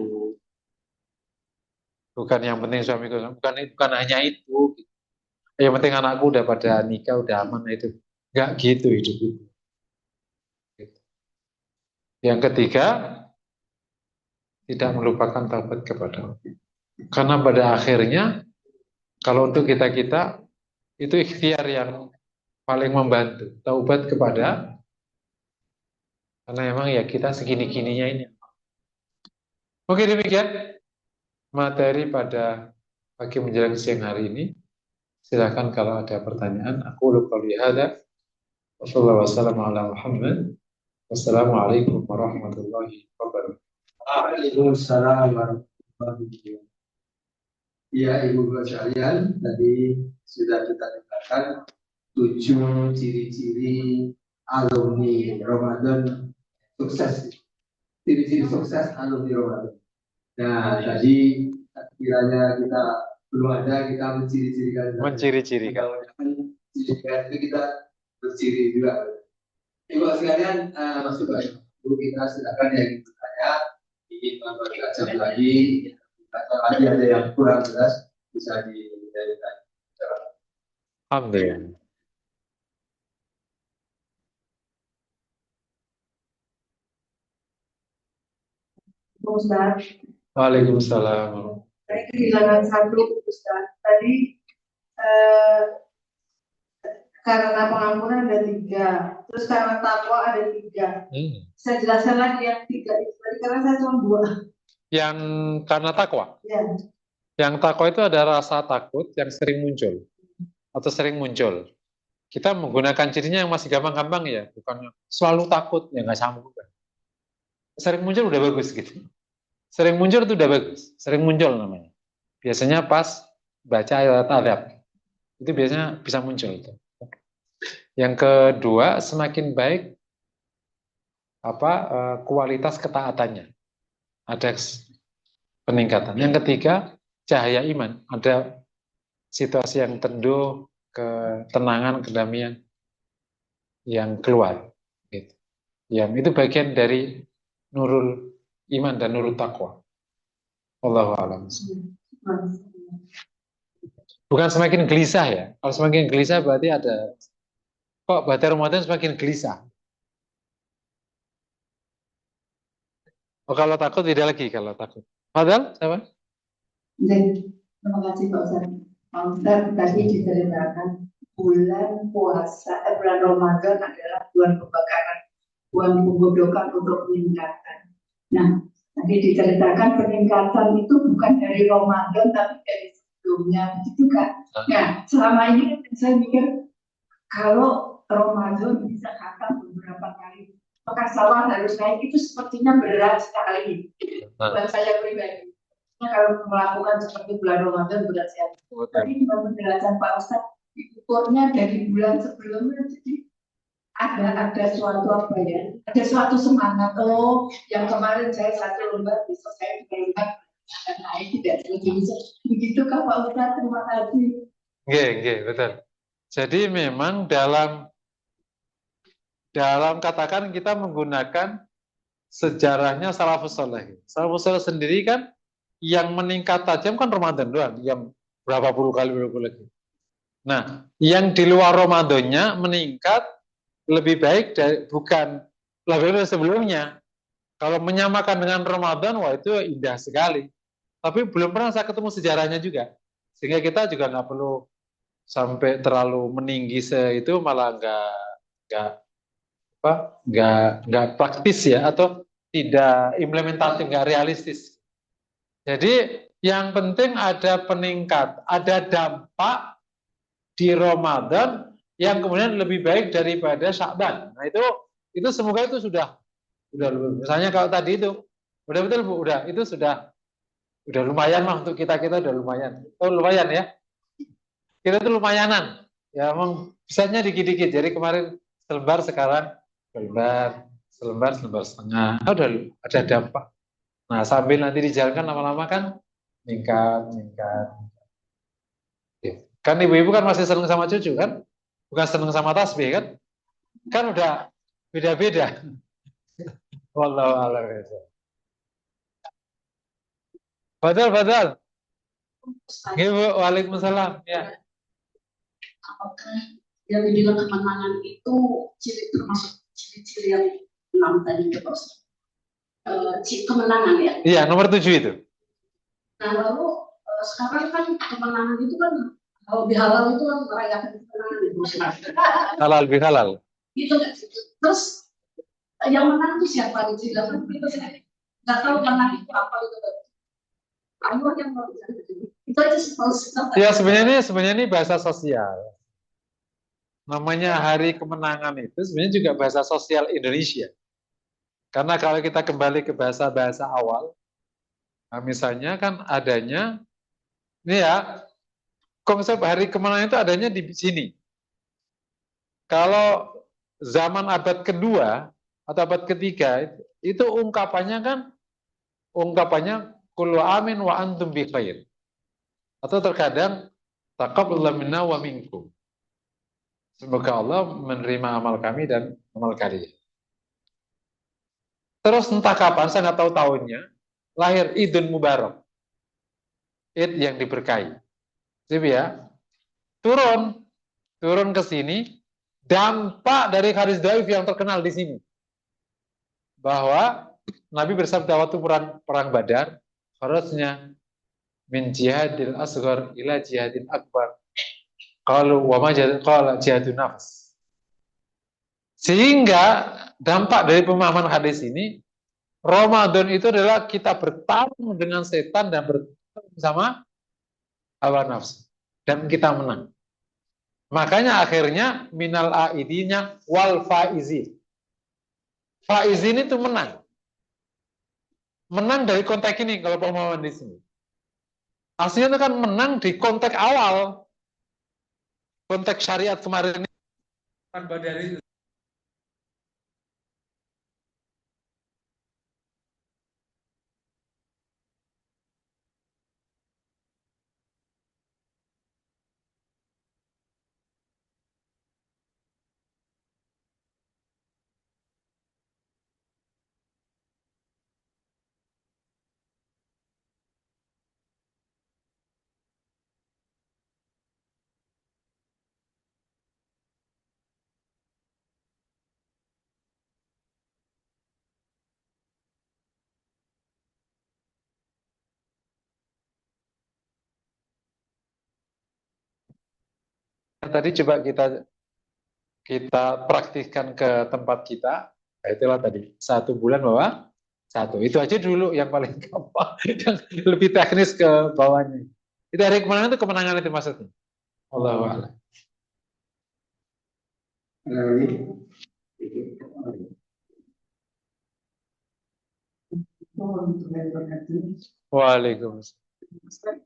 Bukan yang penting suamiku, bukan hanya itu. Yang penting anakku udah pada nikah, udah aman itu. Nggak gitu hidup itu. Yang ketiga, tidak melupakan taubat kepada Allah. Karena pada akhirnya, kalau untuk kita-kita, itu ikhtiar yang paling membantu. Taubat kepada, karena memang ya kita segini-gininya ini. Oke, demikian materi pada pagi menjelang siang hari ini. Silakan kalau ada pertanyaan. Aku lupa lihada. Wassalamualaikum warahmatullahi wabarakatuh. Waalaikumsalam warahmatullahi wabarakatuh. Ya, Ibu sekalian, tadi sudah kita dengarkan 7 ciri-ciri alumni Ramadan sukses. Ciri-ciri sukses alumni Ramadan. Nah, tadi kiranya kita belum ada, kita menciri-cirikan. Menciri-cirikan. Ciri-cirikan itu kita berciri juga. Ibu sekalian, masuk ke Ibu, kita silakan yang ingin bertanya, ingin membaca lagi, atau lagi ada yang kurang jelas bisa ditanya. Alhamdulillah. Ustaz. Waalaikumsalam. Saya kehilangan satu Ustaz. Tadi eh, karena pengampunan ada 3, terus karena takwa ada 3. Saya jelaskan lagi yang 3 itu tadi karena saya cuma 2. Yang karena takwa. Ya. Yang takwa itu ada rasa takut yang sering muncul atau sering muncul. Kita menggunakan cirinya yang masih gampang-gampang ya, bukan selalu takut ya nggak sanggup. Sering muncul udah bagus gitu. Sering muncul itu udah bagus. Sering muncul namanya. Biasanya pas baca ayat adab itu biasanya bisa muncul itu. Yang kedua, semakin baik kualitas ketaatannya. Ada peningkatan. Yang ketiga, cahaya iman. Ada situasi yang teduh, ketenangan, kedamaian yang keluar. Gitu. Yang itu bagian dari nurul iman dan nurul takwa. Wallahu a'lam. Bukan semakin gelisah ya. Kalau semakin gelisah berarti ada kok baca Ramadan semakin gelisah. Oh, kalau takut tidak lagi kalau takut. Padahal siapa? Terima kasih Pak Ustaz. Pak Ustaz tadi diceritakan bulan Ramadan adalah bulan kebakaran, bulan pembodokan untuk peningkatan. Nah, tadi diceritakan peningkatan itu bukan dari Ramadan tapi dari sebelumnya, begitu kan? Nah, selama ini saya mikir kalau Ramadan bisa khatam beberapa kali, maka sawah harus naik itu sepertinya berat sekali buat saya pribadi. Nah, kalau melakukan seperti bulan Ramadan berat sekali. Tapi penjelasan Pak Ustaz diukurnya dari bulan sebelumnya, jadi ada suatu apa ya? Ada suatu semangat. Oh, yang kemarin saya 1 lembar, besok saya 2 lembar. Nah, tidak begitu Pak Ustaz. Terima kasih. Oke, betul. Jadi memang dalam katakan kita menggunakan sejarahnya salafus saleh. Salafus saleh sendiri kan yang meningkat tajam kan Ramadan doang, yang berapa puluh kali lagi. Nah, yang di luar Ramadannya meningkat lebih baik bukan lebih dari sebelumnya. Kalau menyamakan dengan Ramadan, wah itu indah sekali. Tapi belum pernah saya ketemu sejarahnya juga, sehingga kita juga nggak perlu sampai terlalu meninggi itu malah nggak praktis ya, atau tidak implementatif, nggak realistis. Jadi yang penting ada ada dampak di Ramadan yang kemudian lebih baik daripada Sya'ban. Nah itu semoga itu sudah misalnya kalau tadi itu betul Bu, itu sudah lumayan lah untuk kita udah lumayan. Oh lumayan ya. Kita tuh lumayanan. Ya emang bisanya dikit-dikit. Jadi kemarin selembar, sekarang selembar setengah. Udah ada dampak. Nah sambil nanti dijalankan lama-lama kan meningkat. Kan ibu-ibu kan masih seneng sama cucu kan? Bukan seneng sama tasbih kan? Kan udah beda-beda. Wallahu a'lam. Badal. Ibu, waalaikumsalam. Ya. Apakah yang dibilang kemenangan itu termasuk ciri-ciri yang 6 tadi itu kemenangan ya? Iya, nomor 7 itu. Nah lalu sekarang kan kemenangan itu kan kalau bihalal itu kan merayakan kemenangan itu. Halal bihalal. Gitu nggak sih? Terus yang menang itu siapa di sini? Itu saya nggak tahu menang itu apa itu. Ayo yang mau itu aja sih. Ya sebenarnya ini bahasa sosial. Namanya Hari Kemenangan itu sebenarnya juga bahasa sosial Indonesia. Karena kalau kita kembali ke bahasa awal, nah misalnya kan adanya, ini ya, konsep Hari Kemenangan itu adanya di sini. Kalau zaman abad kedua atau abad ketiga, itu ungkapannya kullu amin wa antum bi khair. Atau terkadang taqabbal minna wa minkum. Semoga Allah menerima amal kami dan amal kalian. Terus entah kapan, saya nggak tahu tahunnya, lahir Idul Mubarak. Id yang diberkahi. Jadi ya, turun ke sini, dampak dari hadis dhaif yang terkenal di sini. Bahwa Nabi bersabda waktu perang Badar, harusnya min jihadil asghar ila jihadil akbar. Qalu wa ma qala jihadun nafs. Sehingga dampak dari pemahaman hadis ini, Ramadan itu adalah kita bertarung dengan setan dan bertarung sama hawa nafsu, dan kita menang. Makanya akhirnya minal aidinya wal faizin. Faizin itu menang. Menang dari konteks ini kalau pemahaman di sini. Aslinya itu kan menang di konteks awal. Konteks syariat kemarin ini tanpa dari tadi coba kita praktikkan ke tempat kita. Nah, itulah tadi 1 bulan bahwa satu. Itu aja dulu yang paling gampang. Yang lebih teknis ke bawahnya. Itu hari kemenangan itu kemenangan itu maksudnya. Allahu a'lam. Waalaikumsalam.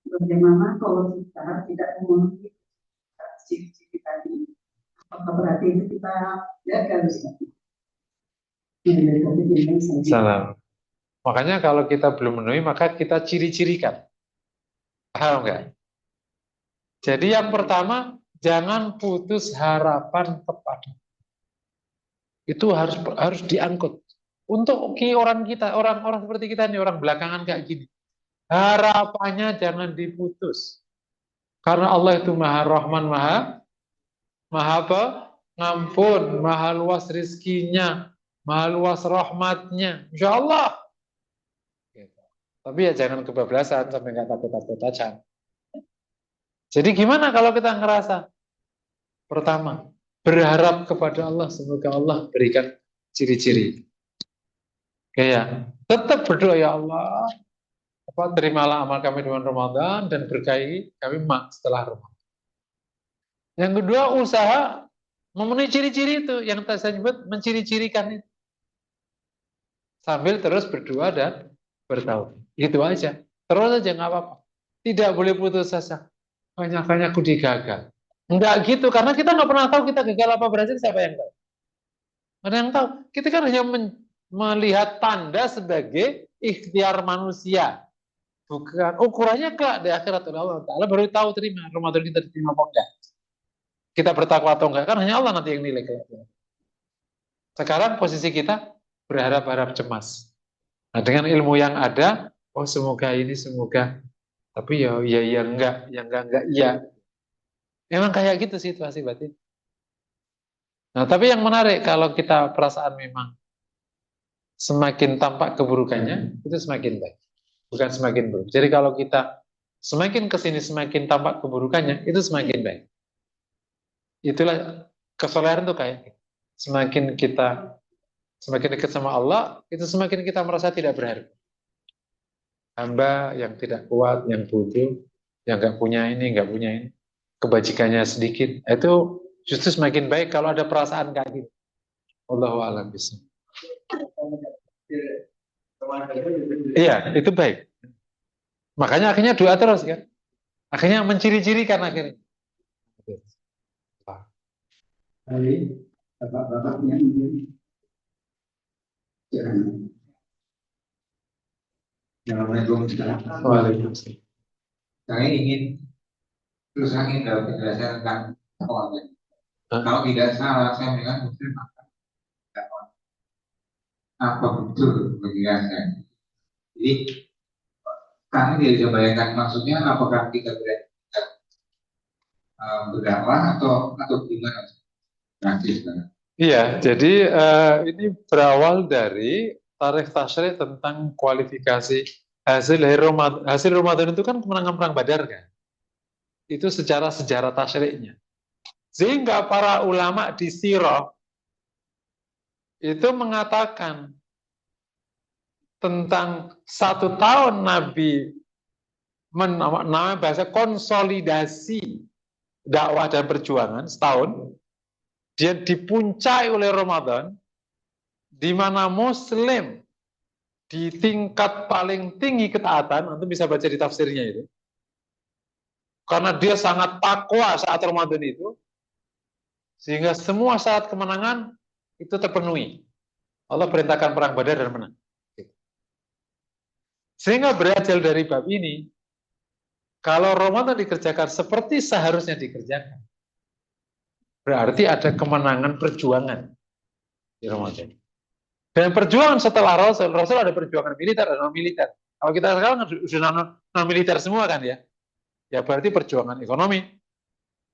Bagaimana kalau kita tidak memenuhi ciri-ciri tadi? Apa berarti itu kita gagal? Salam. Makanya kalau kita belum memenuhi, maka kita ciri-cirikan. Paham nggak? Jadi yang pertama, jangan putus harapan kepada. Itu harus diangkut. Untuk orang kita, orang-orang seperti kita nih, orang belakangan kayak gini. Harapannya jangan diputus. Karena Allah itu Maha Rahman, Maha apa? Ngampun, Maha luas rizkinya, Maha luas rahmatnya. Insya Allah. Gitu. Tapi ya jangan kebablasan sampai nggak takut-takut aja. Jadi gimana kalau kita ngerasa? Pertama, berharap kepada Allah, semoga Allah berikan ciri-ciri. Kayak tetap berdoa, ya Allah, terimalah amal kami di bulan Ramadan dan berkahi kami setelah Ramadan. Yang kedua, usaha memenuhi ciri-ciri itu yang tadi saya sebut, menciri-cirikan itu. Sambil terus berdoa dan bertauhid. Itu aja. Terus aja nggak apa-apa. Tidak boleh putus asa. Banyak-banyak aku digagal. Enggak gitu, karena kita nggak pernah tahu kita gagal apa berhasil, siapa yang tahu? Ada yang tahu? Kita kan hanya melihat tanda sebagai ikhtiar manusia. Bukan ukurannya kelak di akhirat oleh Allah Ta'ala baru tahu terima Ramadan kita diterima apa enggak. Kita bertakwa atau enggak, kan hanya Allah nanti yang nilai kelak. Sekarang posisi kita berharap-harap cemas. Nah, dengan ilmu yang ada, oh semoga ini, semoga. Tapi ya enggak, yang enggak iya. Memang kayak gitu situasi batin. Nah, tapi yang menarik kalau kita perasaan memang semakin tampak keburukannya, itu semakin baik. Bukan semakin buruk. Jadi kalau kita semakin kesini semakin tampak keburukannya, itu semakin baik. Itulah kesolehan tuh kayak semakin kita semakin dekat sama Allah, itu semakin kita merasa tidak berharga. Hamba yang tidak kuat, yang bodoh, yang nggak punya ini, kebajikannya sedikit, itu justru semakin baik kalau ada perasaan kayak gitu. Wallahu a'lam bishawab. Iya, itu baik. Makanya akhirnya doa terus kan. Akhirnya menciri-cirikan akhirnya. Hari bapak-bapaknya mungkin jangan. Waalaikumsalam. Saya ingin dalam penjelasan tentang konten. Kalau tidak salah, saya bilang muslim apa betul penjelasan. Jadi kami tidak bisa bayangkan maksudnya apakah kita berdakwah atau gimana? Praktis kan? Iya, jadi ini berawal dari tarikh tasyrik tentang kualifikasi hasil Ramadan itu kan kemenangan perang Badar kan. Itu secara sejarah tasyriknya. Sehingga para ulama di Sirah itu mengatakan tentang 1 tahun Nabi namanya bahasa konsolidasi dakwah dan perjuangan setahun, dia dipuncai oleh Ramadan, di mana Muslim di tingkat paling tinggi ketaatan, untuk bisa baca di tafsirnya itu, karena dia sangat takwa saat Ramadan itu, sehingga semua syarat kemenangan itu terpenuhi. Allah perintahkan perang Badar dan menang. Sehingga berasal dari bab ini, kalau Ramadan dikerjakan seperti seharusnya dikerjakan, berarti ada kemenangan perjuangan di Ramadan. Dan perjuangan setelah Rasul ada perjuangan militer dan non-militer. Kalau kita sekarang sudah non-militer semua kan ya, ya berarti perjuangan ekonomi,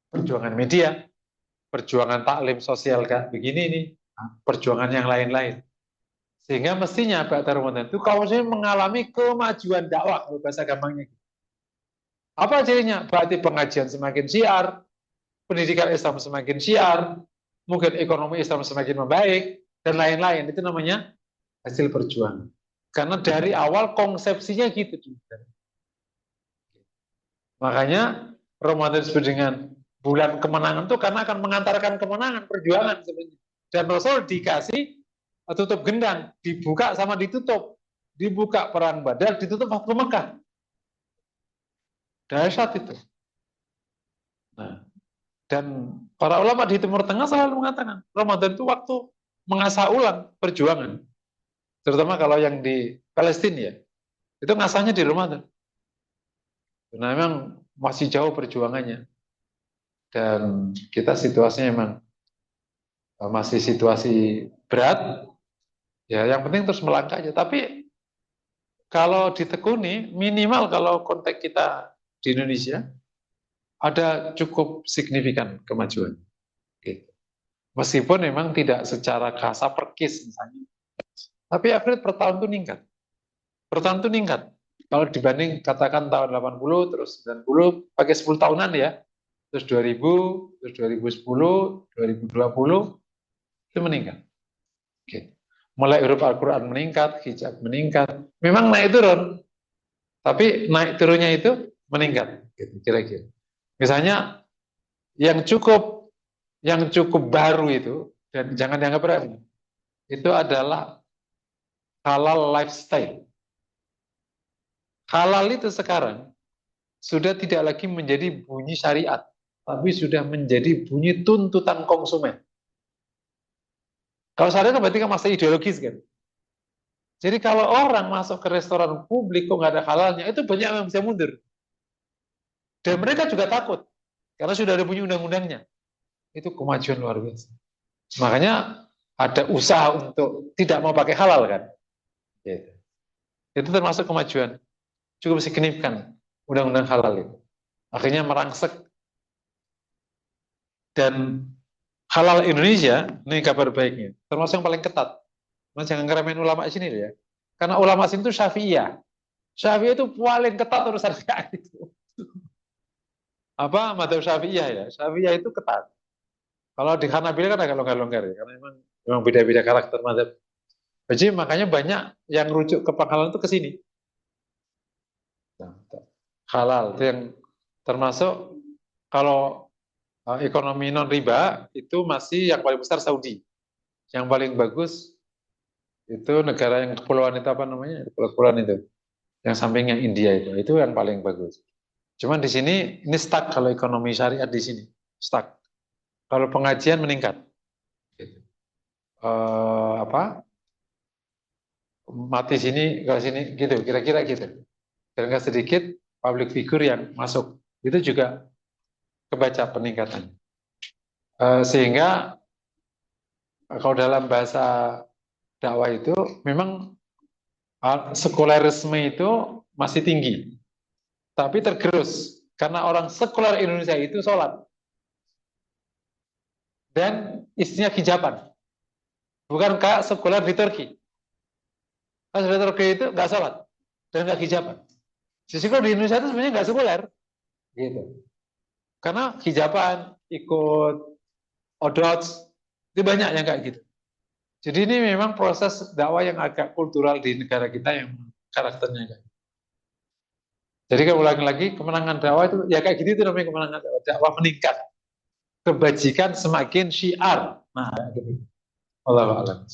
perjuangan media, perjuangan taklim sosial kan begini nih, perjuangan yang lain-lain. Sehingga mestinya Ba'da Ramadan itu kaum muslimin mengalami kemajuan dakwah, bahasa gampangnya. Apa cirinya? Berarti pengajian semakin syiar, pendidikan Islam semakin syiar, mungkin ekonomi Islam semakin membaik, dan lain-lain. Itu namanya hasil perjuangan. Karena dari awal konsepsinya gitu. Makanya Ramadan disebut dengan bulan kemenangan itu karena akan mengantarkan kemenangan, perjuangan sebenarnya. Dan Rasul dikasih tutup gendang, dibuka sama ditutup. Dibuka perang Badar, ditutup waktu Mekah. Dahsyat itu. Nah, dan para ulama di Timur Tengah selalu mengatakan Ramadan itu waktu mengasah ulang perjuangan. Terutama kalau yang di Palestina ya, itu ngasahnya di Ramadan. Nah, memang masih jauh perjuangannya. Dan kita situasinya memang masih situasi berat. Ya, yang penting terus melangkah aja. Tapi kalau ditekuni, minimal kalau konteks kita di Indonesia, ada cukup signifikan kemajuan. Gitu. Meskipun memang tidak secara kasar perkis misalnya. Tapi average per tahun itu meningkat. Per tahun itu meningkat. Kalau dibanding katakan tahun 80, terus 90, pakai 10 tahunan ya. Terus 2000, terus 2010, 2020, itu meningkat. Gitu. Mulai huruf Al-Quran meningkat, hijab meningkat. Memang naik turun. Tapi naik turunnya itu meningkat. Gitu, kira-kira. Misalnya yang cukup baru itu, dan jangan dianggap remeh, itu adalah halal lifestyle. Halal itu sekarang sudah tidak lagi menjadi bunyi syariat, tapi sudah menjadi bunyi tuntutan konsumen. Kalau syariat berarti kan masih ideologis kan. Jadi kalau orang masuk ke restoran publik kok nggak ada halalnya, itu banyak yang bisa mundur. Dan mereka juga takut, karena sudah ada bunyi undang-undangnya. Itu kemajuan luar biasa. Makanya ada usaha untuk tidak mau pakai halal kan. Gitu. Itu termasuk kemajuan cukup signifikan undang-undang halal itu. Akhirnya merangsek. Dan halal Indonesia, ini kabar baiknya, termasuk yang paling ketat. Mas jangan ngeremehin ulama sini ya. Karena ulama sini itu Syafi'iyah. Syafi'iyah itu paling ketat urusan kayak itu. Apa madzhab Syafi'iyah ya? Syafi'iyah itu ketat. Kalau di Hanabilah kan agak longgar-longgar ya, karena memang beda-beda karakter madzhab. Jadi makanya banyak yang rujuk ke penghalang itu ke sini. Nah, halal itu yang termasuk kalau ekonomi non riba itu masih yang paling besar Saudi. Yang paling bagus itu negara yang kepulauan itu apa namanya? Kepulauan itu. Yang sampingnya India itu yang paling bagus. Cuman di sini ini stuck kalau ekonomi syariat di sini stuck. Kalau pengajian meningkat. Mati sini ke sini gitu, kira-kira gitu. Dan nggak sedikit public figure yang masuk. Itu juga kebaca peningkatan. Sehingga kalau dalam bahasa dakwah itu memang sekulerisme itu masih tinggi, tapi tergerus karena orang sekuler Indonesia itu sholat dan istrinya hijaban, bukan kayak sekuler di Turki. Kalau di Turki itu nggak sholat dan nggak hijaban. Jadi kalau di Indonesia itu sebenarnya nggak sekuler, gitu. Karena hijaban, ikut odrots, itu banyak yang kayak gitu. Jadi ini memang proses dakwah yang agak kultural di negara kita yang karakternya kayak gitu. Jadi kalau ulangi lagi, kemenangan dakwah itu ya kayak gitu, itu namanya kemenangan dakwah. Dakwah meningkat, kebajikan semakin syiar. Nah, gitu. Wallahu a'lam.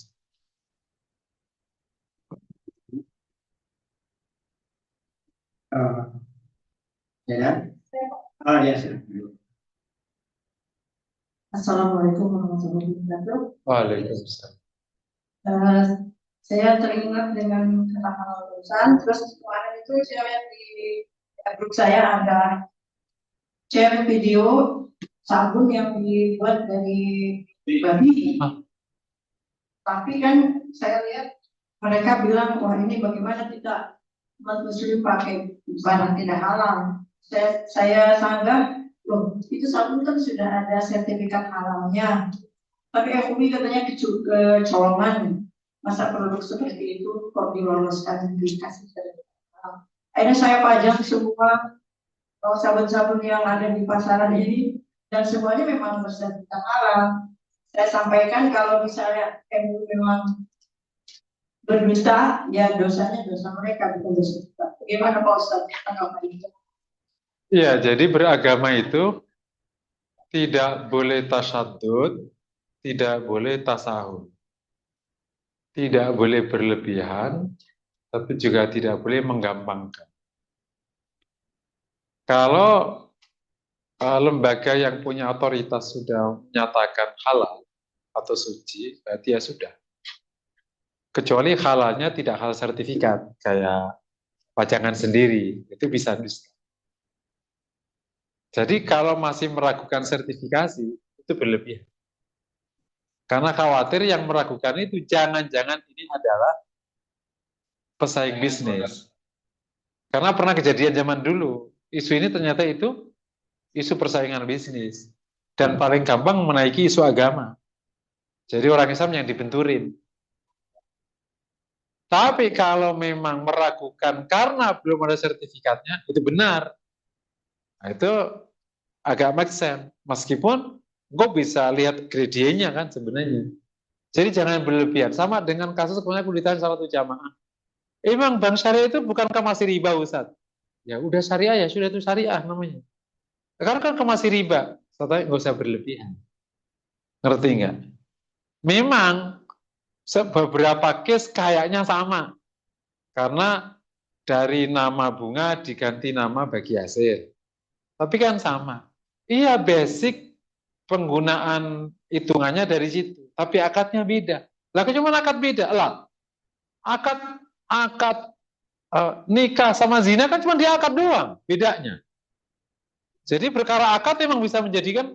Ya, ya. Assalamualaikum warahmatullahi wabarakatuh. Waalaikumsalam. Eh, saya teringat dengan kata-kata barusan, terus kemarin itu saya lihat di grup saya ada share video sabun yang dibuat dari babi. Tapi kan saya lihat mereka bilang, wah ini bagaimana kita umat muslim pakai barang tidak halal. Saya sanggah, loh itu sabun kan sudah ada sertifikat halalnya. Tapi FUI katanya kecolongan. Masa produk seperti itu kok diloloskan dikasih sertifikat halal. Akhirnya saya pajang semua sabun-sabun yang ada di pasaran ini dan semuanya memang bersertifikat halal. Saya sampaikan kalau misalnya MUI memang berdusta, ya dosanya dosa mereka, bukan dosa kita. Bagaimana Pak Ustadz? Ya, jadi beragama itu tidak boleh tasyadud, tidak boleh tasahul, tidak boleh berlebihan, tapi juga tidak boleh menggampangkan. Kalau lembaga yang punya otoritas sudah menyatakan halal atau suci, berarti ya sudah. Kecuali halalnya tidak halal sertifikat, kayak pajangan sendiri, itu bisa dusta. Jadi kalau masih meragukan sertifikasi, itu berlebihan. Karena khawatir yang meragukan itu jangan-jangan ini adalah pesaing bisnis. Karena pernah kejadian zaman dulu, isu ini ternyata itu isu persaingan bisnis. Dan paling gampang menaiki isu agama. Jadi orang Islam yang dibenturin. Tapi kalau memang meragukan karena belum ada sertifikatnya, itu benar. Nah, itu agak make sense. Meskipun gue bisa lihat gradiennya kan sebenarnya. Jadi jangan berlebihan. Sama dengan kasus kemarin aku ditanya salah satu jamaah. Emang bank syariah itu bukankah masih riba, Ustaz? Ya udah syariah ya, sudah itu syariah namanya. Sekarang kan masih riba. Saya nggak usah berlebihan. Ngerti nggak? Memang beberapa case kayaknya sama. Karena dari nama bunga diganti nama bagi hasil. Tapi kan sama. Iya, basic penggunaan hitungannya dari situ. Tapi akadnya beda. Lah cuma akad beda lah. Akad nikah sama zina kan cuma di akad doang bedanya. Jadi perkara akad memang bisa menjadikan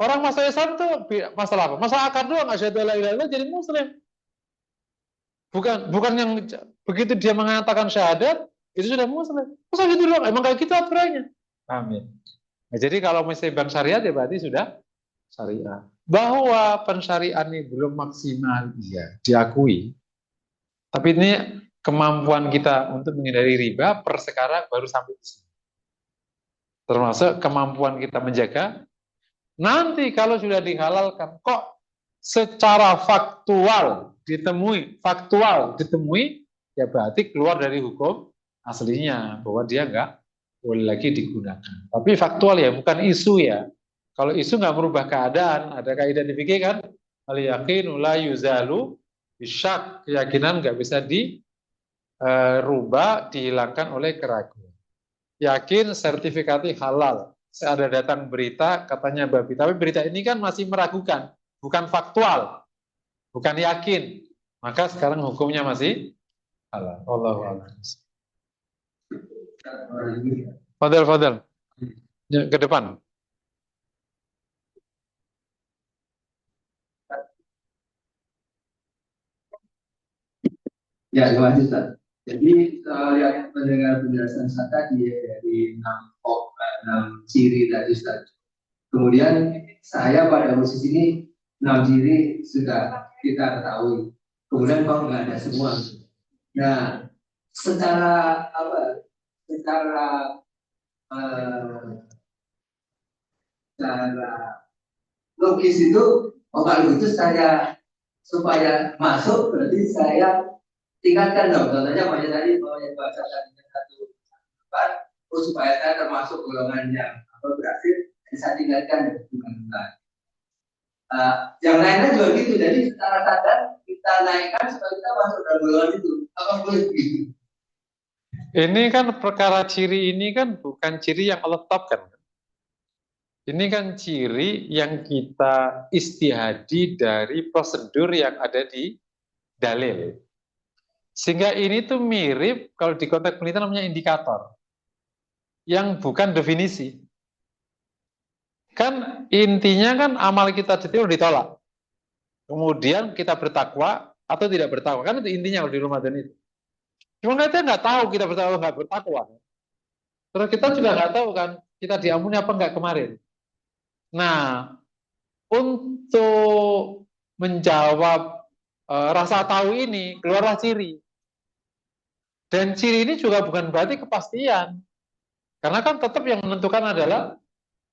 orang masuk Islam itu masalah apa? Masalah akad doang, asyhadu alla ilaha illallah jadi muslim. Bukan yang begitu dia mengatakan syahadat itu sudah muslim. Masa gitu doang? Emang kayak gitu aturannya. Amin. Nah, jadi kalau misalnya bank syariah ya berarti sudah syariah. Bahwa pensyarian ini belum maksimal, iya, diakui. Tapi ini kemampuan kita untuk menghindari riba per sekarang baru sampai di sini. Termasuk kemampuan kita menjaga. Nanti kalau sudah dihalalkan, kok secara faktual ditemui, ya berarti keluar dari hukum aslinya bahwa dia nggak boleh lagi digunakan. Tapi faktual ya, bukan isu ya. Kalau isu nggak merubah keadaan, ada kaidah di fikih kan, al yaqinu la yuzalu bisyak, keyakinan nggak bisa dirubah, dihilangkan oleh keraguan. Yakin sertifikatnya halal. Ada datang berita katanya babi, tapi berita ini kan masih meragukan, bukan faktual, bukan yakin. Maka sekarang hukumnya masih halal. Allahu a'lam. Fadal. Ke depan. Ya, terima kasih Ustaz. Jadi yang mendengar penjelasan Ustaz tadi ya, dari 6 ciri tadi Ustaz. Kemudian saya pada posisi ini 6 ciri sudah kita ketahui. Kemudian kok nggak ada semua. Nah, secara apa? Secara eh, secara logis itu, oh kalau itu saya supaya masuk berarti saya tingkatkan dong. Contohnya banyak tadi mau yang baca tadi satu empat, oh supaya saya termasuk golongan yang apa berhasil, saya tingkatkan dengan yang lainnya juga gitu. Jadi secara sadar kita naikkan supaya kita masuk dalam golongan itu. Apa boleh begitu? Ini kan perkara ciri ini kan bukan ciri yang Allah tetapkan. Ini kan ciri yang kita istihadi dari prosedur yang ada di dalil. Sehingga ini tuh mirip, kalau di konteks penelitian namanya indikator. Yang bukan definisi. Kan intinya kan amal kita ditolak. Kemudian kita bertakwa atau tidak bertakwa. Kan itu intinya kalau di Ramadan itu. Cuma kita nggak tahu kita bertakwa nggak bertakwa. Terus kita juga nggak tahu kan kita diampuni apa nggak kemarin. Nah, untuk menjawab rasa tahu ini keluarlah ciri. Dan ciri ini juga bukan berarti kepastian. Karena kan tetap yang menentukan adalah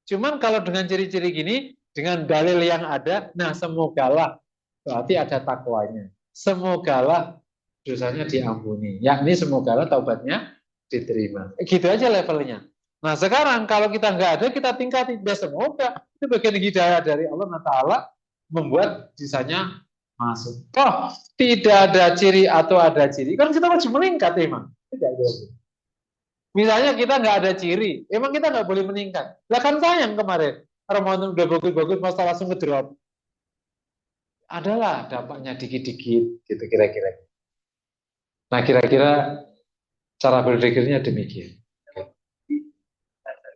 cuman kalau dengan ciri-ciri gini dengan dalil yang ada, nah semogalah berarti ada takwanya. Semogalah dosanya diampuni. Yakni semogalah taubatnya diterima. Gitu aja levelnya. Nah sekarang kalau kita nggak ada, kita tingkatin. Ya semoga itu bagian hidayah dari Allah Ta'ala membuat sisanya masuk. Oh tidak ada ciri atau ada ciri, kan kita wajib meningkat emang. Tidak ada. Misalnya kita nggak ada ciri, emang kita nggak boleh meningkat. Lah kan sayang kemarin Ramadan udah bagus-bagus, masa langsung ngedrop. Adalah dampaknya dikit-dikit, gitu kira-kira. Nah kira-kira cara berpikirnya demikian.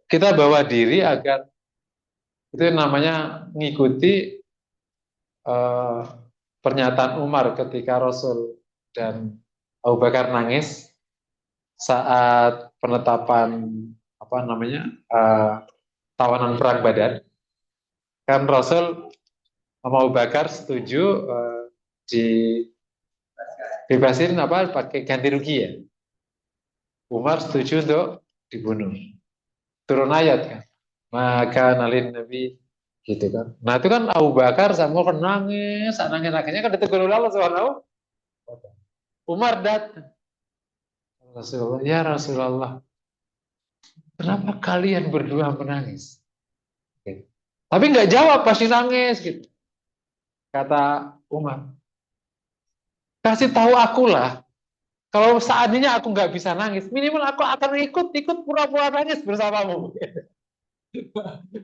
Kita bawa diri agar itu namanya ngikuti pernyataan Umar ketika Rasul dan Abu Bakar nangis saat penetapan tawanan perang Badar. Kan Rasul sama Abu Bakar setuju dibebasin pakai ganti rugi ya. Umar setuju untuk dibunuh. Turun ayat kan. Maka nalin Nabi gitu kan. Nah itu kan Abu Bakar sama kan nangis kan ditegur oleh Allah Subhanahu. Umar datang. Rasulullah, ya Rasulullah, kenapa kalian berdua menangis? Gitu. Tapi nggak jawab, pasti nangis gitu. Kata Umar, kasih tahu aku lah. Kalau seandainya aku nggak bisa nangis, minimal aku akan ikut pura-pura nangis bersamamu.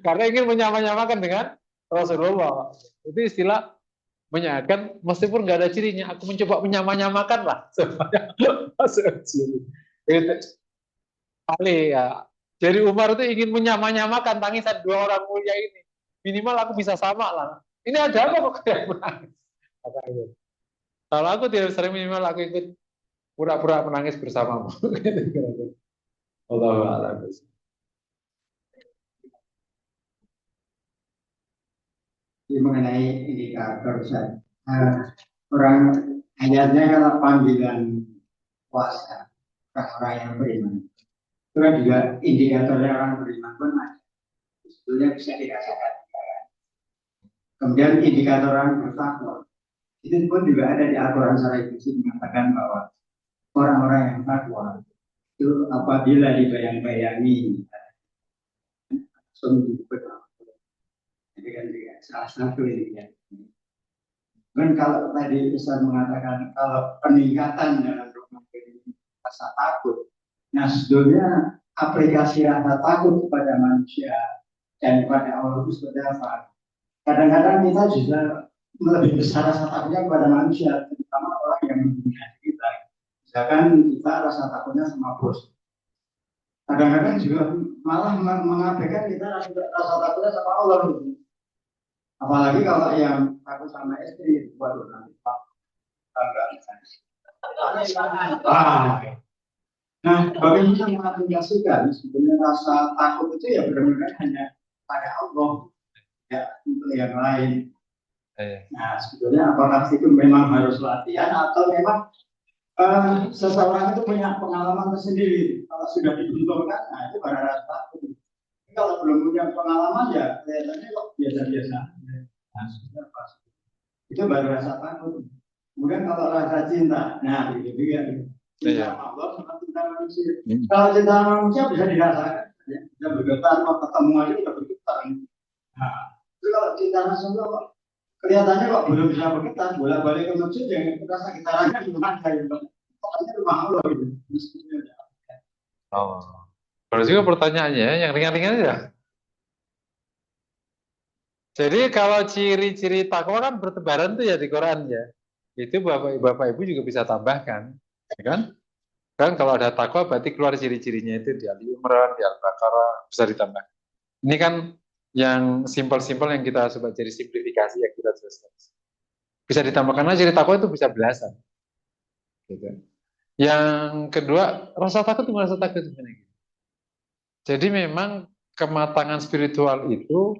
Karena ingin menyamakan dengan Rasulullah. Itu istilah menyakan, meskipun nggak ada cirinya, aku mencoba menyamakan lah supaya masuk ciri. Itu kali ya. Jadi Umar itu ingin menyamakan tangisan dua orang mulia ini. Minimal aku bisa sama lah. Ini ada apa kok kalian menangis? Kalau aku tidak sering, minimal aku ikut pura-pura menangis bersamamu. Allahu a'lam. Mengenai indikator orang ayatnya kalau panggilan puasa orang yang beriman itu kan juga indikatornya orang beriman pun ada, sebetulnya bisa dirasakan. Kemudian indikator orang bertakwa itu pun juga ada di Al-Quran secara eksplisit mengatakan bahwa orang-orang yang takwa itu apabila dibayang-bayangi langsung bertakwa. Itu kan juga salah satu ini ya. Dan kalau tadi Ustaz mengatakan kalau peningkatan dalam rumah ini rasa takut, nah sebetulnya aplikasi rasa takut kepada manusia dan kepada Allah itu seperti apa? Kadang-kadang kita juga lebih besar rasa takutnya kepada manusia, terutama orang yang menghina kita. Misalkan kita rasa takutnya sama bos. Kadang-kadang juga malah mengabaikan kita rasa takutnya sama Allah. Apalagi kalau yang takut sama istri, waduh nanti Pak. Nah, bagaimana mengaplikasikan sebenarnya rasa takut itu ya benar-benar hanya pada Allah, ya untuk yang lain. Nah, sebetulnya apakah itu memang harus latihan atau memang Seseorang itu punya pengalaman tersendiri. Kalau sudah dibenturkan, nah itu baru rasa takut. Kalau belum punya pengalaman ya kelihatannya kok biasa-biasa. Nah, itu baru rasa takut. Kemudian kalau rasa cinta, nah begitu ya. Cinta Allah sama cinta manusia. Kalau cinta manusia bisa dirasakan, ya. Bisa bergetar, kalau ketemu aja udah bergetar. Nah, itu kalau cinta Rasulullah kelihatannya kok belum bisa bergetar, bolak-balik ke masjid yang kita sakit hatinya di rumah kayak pokoknya rumah Allah gitu. Oh. Baru juga pertanyaannya yang ringan-ringan aja. Jadi kalau ciri-ciri takwa kan bertebaran tuh ya di Quran ya. Itu Bapak Ibu juga bisa tambahkan, ya kan? Kan kalau ada takwa berarti keluar ciri-cirinya itu di Ali Imran, di Al-Baqarah bisa ditambah. Ini kan yang simpel-simpel yang kita coba jadi simplifikasi yang kita jelaskan. Bisa ditambahkan aja ciri takwa itu bisa belasan. Gitu. Yang kedua, rasa takut itu rasa takut sebenarnya. Jadi memang kematangan spiritual itu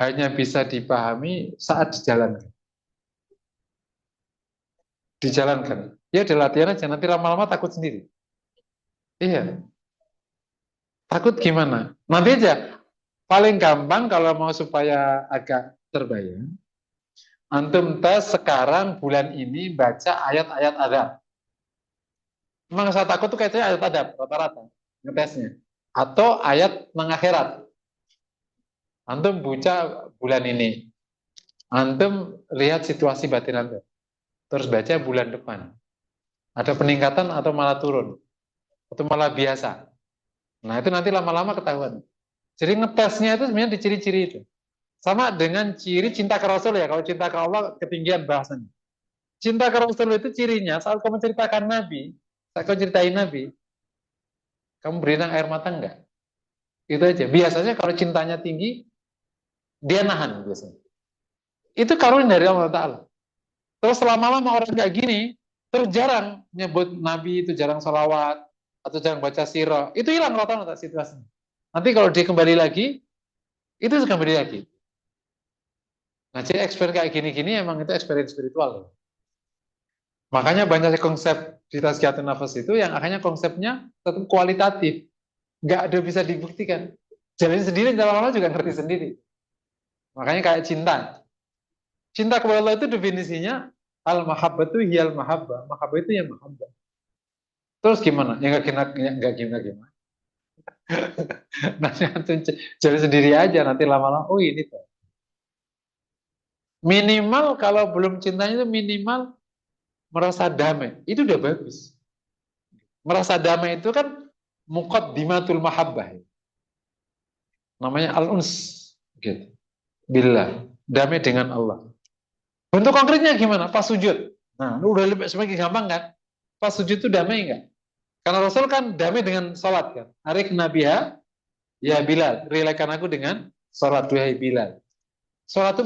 hanya bisa dipahami saat dijalankan. Dijalankan. Ya ada latihan aja, nanti lama-lama takut sendiri. Iya. Takut gimana? Nanti aja. Paling gampang kalau mau supaya agak terbayang, antum tes sekarang bulan ini baca ayat-ayat adab. Memang rasa takut tuh kayaknya ayat adab rata-rata ngetesnya. Atau ayat mengakhirat. Antum baca bulan ini. Antum lihat situasi batin antum. Terus baca bulan depan. Ada peningkatan atau malah turun. Atau malah biasa. Nah itu nanti lama-lama ketahuan. Jadi ngetesnya itu sebenarnya di ciri-ciri itu. Sama dengan ciri cinta ke Rasul ya. Kalau cinta ke Allah ketinggian bahasanya. Cinta ke Rasul itu cirinya saat kamu menceritakan Nabi. Saat kamu ceritain Nabi. Kamu berinang air mata enggak? Itu aja. Biasanya kalau cintanya tinggi, dia nahan biasanya. Itu karunia dari Allah Ta'ala. Terus lama-lama orang kayak gini, terus jarang nyebut Nabi, itu jarang salawat, atau jarang baca sirah. Itu hilang rata-rata situasinya. Nanti kalau dia kembali lagi, itu kembali lagi. Nah, jadi experience kayak gini-gini emang itu experience spiritual. Makanya banyak konsep di Tazkiyatun Nafas itu yang akhirnya konsepnya tetap kualitatif. Nggak ada bisa dibuktikan. Jalan sendiri, lama-lama juga ngerti sendiri. Makanya kayak cinta. Cinta kepada Allah itu definisinya al-mahabbatu hiyal mahabbah. Mahabbah itu yang mahabbah. Terus gimana? Ya nggak gimana. Nanti jalan sendiri aja. Nanti lama-lama, oh ini tuh. Minimal kalau belum cintanya itu minimal merasa damai. Itu udah bagus. Merasa damai itu kan muqaddimatul mahabbah. Namanya al-uns. Gitu. Billah. Damai dengan Allah. Bentuk konkretnya gimana? Pas sujud. Nah, udah lebih semakin gampang kan? Pas sujud itu damai enggak? Karena Rasul kan damai dengan sholat kan. Arik nabiha, ya Bilal, relakan aku dengan sholat, duhai Bilal. Sholat itu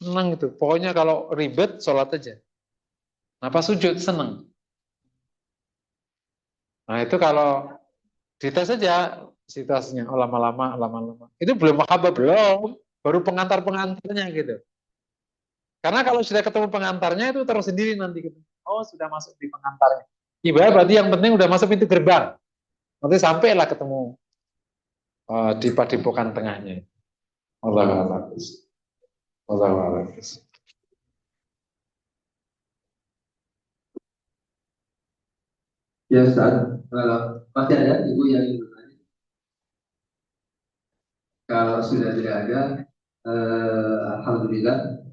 menang gitu. Pokoknya kalau ribet, sholat aja. Nah, pas sujud, seneng. Nah, itu kalau dites saja situasinya. Oh, lama-lama. Itu belum mahabbah, belum. Baru pengantar-pengantarnya gitu. Karena kalau sudah ketemu pengantarnya itu terus sendiri nanti gitu. Oh, sudah masuk di pengantarnya. Ibarat berarti yang penting udah masuk pintu gerbang. Nanti sampailah ketemu di padepokan tengahnya. Allahu a'lam. Ya, Ustaz, masih ada ibu yang ingin bertanya? Kalau sudah tidak ada, alhamdulillah.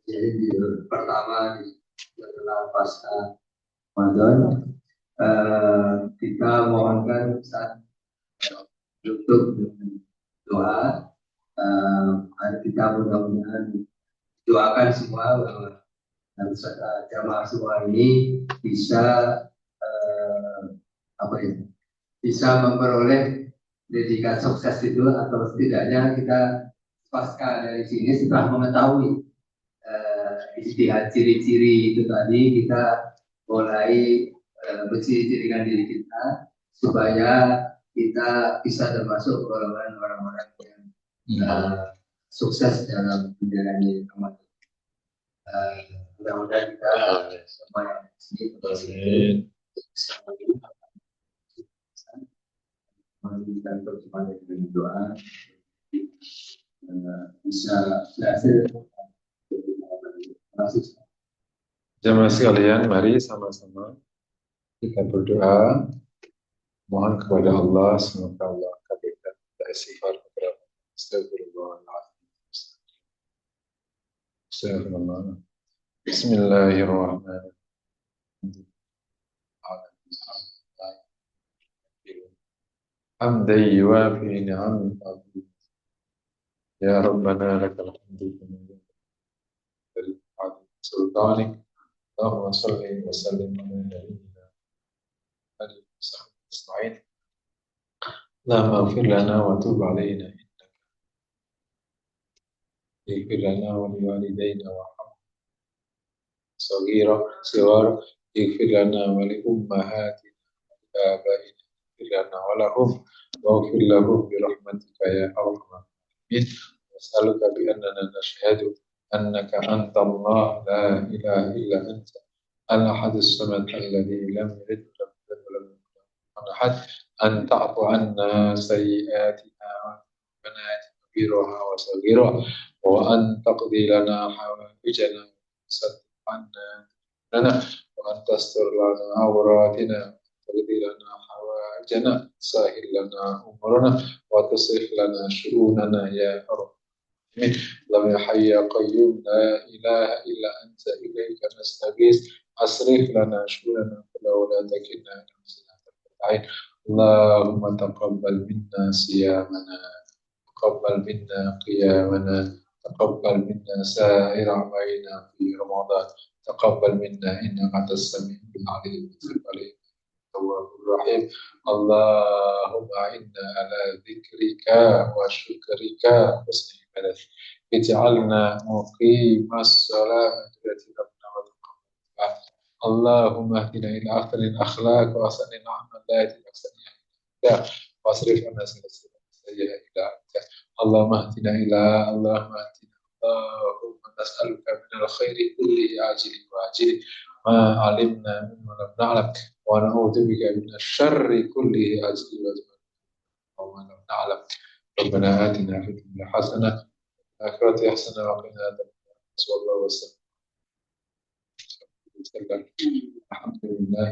Jadi di pertama di setelah pasca Ramadan, kita mohonkan saat tutup dengan doa, agar kita mudah-mudahan doakan semua bahwa jamaah semua ini bisa bisa memperoleh predikat sukses itu, atau setidaknya kita pasca dari sini setelah mengetahui istihad ciri-ciri itu tadi, kita mulai menciri-cirikan diri kita supaya kita bisa termasuk golongan orang-orang yang sukses dalam menjalani Ramadan. mudah-mudahan kita semua yang di sini bisa menunjukkan perjumpaan dengan doa bisa berhasil. Terima kasih. Jemaah sekalian, mari sama-sama kita berdoa, mohon kepada Allah, semoga Allah kabulkan kita istighfar kepada Astagfirullahaladzim. Astagfirullah. Bismillahirrahmanirrahim. حمدا يوافي نعمك يا ربنا لك الحمد كما ينبغي سلطانك اللهم صل وسلم على نبينا محمد وصحبه أجمعين اللهم اغفر لنا وتب علينا إنك اغفر لنا ولوالدينا وارحمنا صغار اغفر لنا ولأمهاتنا وآبائنا اغفر لنا ولهم واغفر لهم برحمتك يا أرحم الراحمين نسألك بأننا نشهد أنك أنت الله لا إله إلا أنت الأحد الصمد الذي لم يلد ولم يولد ولم يكن له أحد أن تعفو عنا سيئاتنا وبنات كبيرها وصغيرها وأن تقضي لنا حوائجنا وتصدق عنا لنا وأن تستر لنا عوراتنا وتقضي لنا حوائجنا سهل لنا أمورنا وتصلح لنا شؤوننا يا رب اللهم يا حي يا قيوم لا إله إلا أنت إليك نستغيث أصرف لنا شؤوننا ولا تكلنا إلى أنفسنا طرفة عين اللهم تقبل منا صيامنا تقبل منا قيامنا تقبل منا سائر أعمالنا في رمضان تقبل منا إنك أنت السميع العليم وتب علينا التواب الرحيم اللهم إنا على ذكرك وشكرك وحسن عبادتك اجعلنا مقيم الصلاة ربنا وتقبل اللهم اهدنا إلى أحسن الأخلاق وأحسن العملات وأحسن الأخلاق واصرف عنا السيئة إلى أنت اللهم اهدنا اللهم نسألك من الخير كله عاجله وآجله ما علمنا منه ولم نعلم ونعوذ بك من الشر كله عاجله وآجله وما لم نعلم ربنا آتنا في الدنيا حسنة وفي الآخرة حسنة وقنا عذاب النار صلى الله وسلم الحمد لله.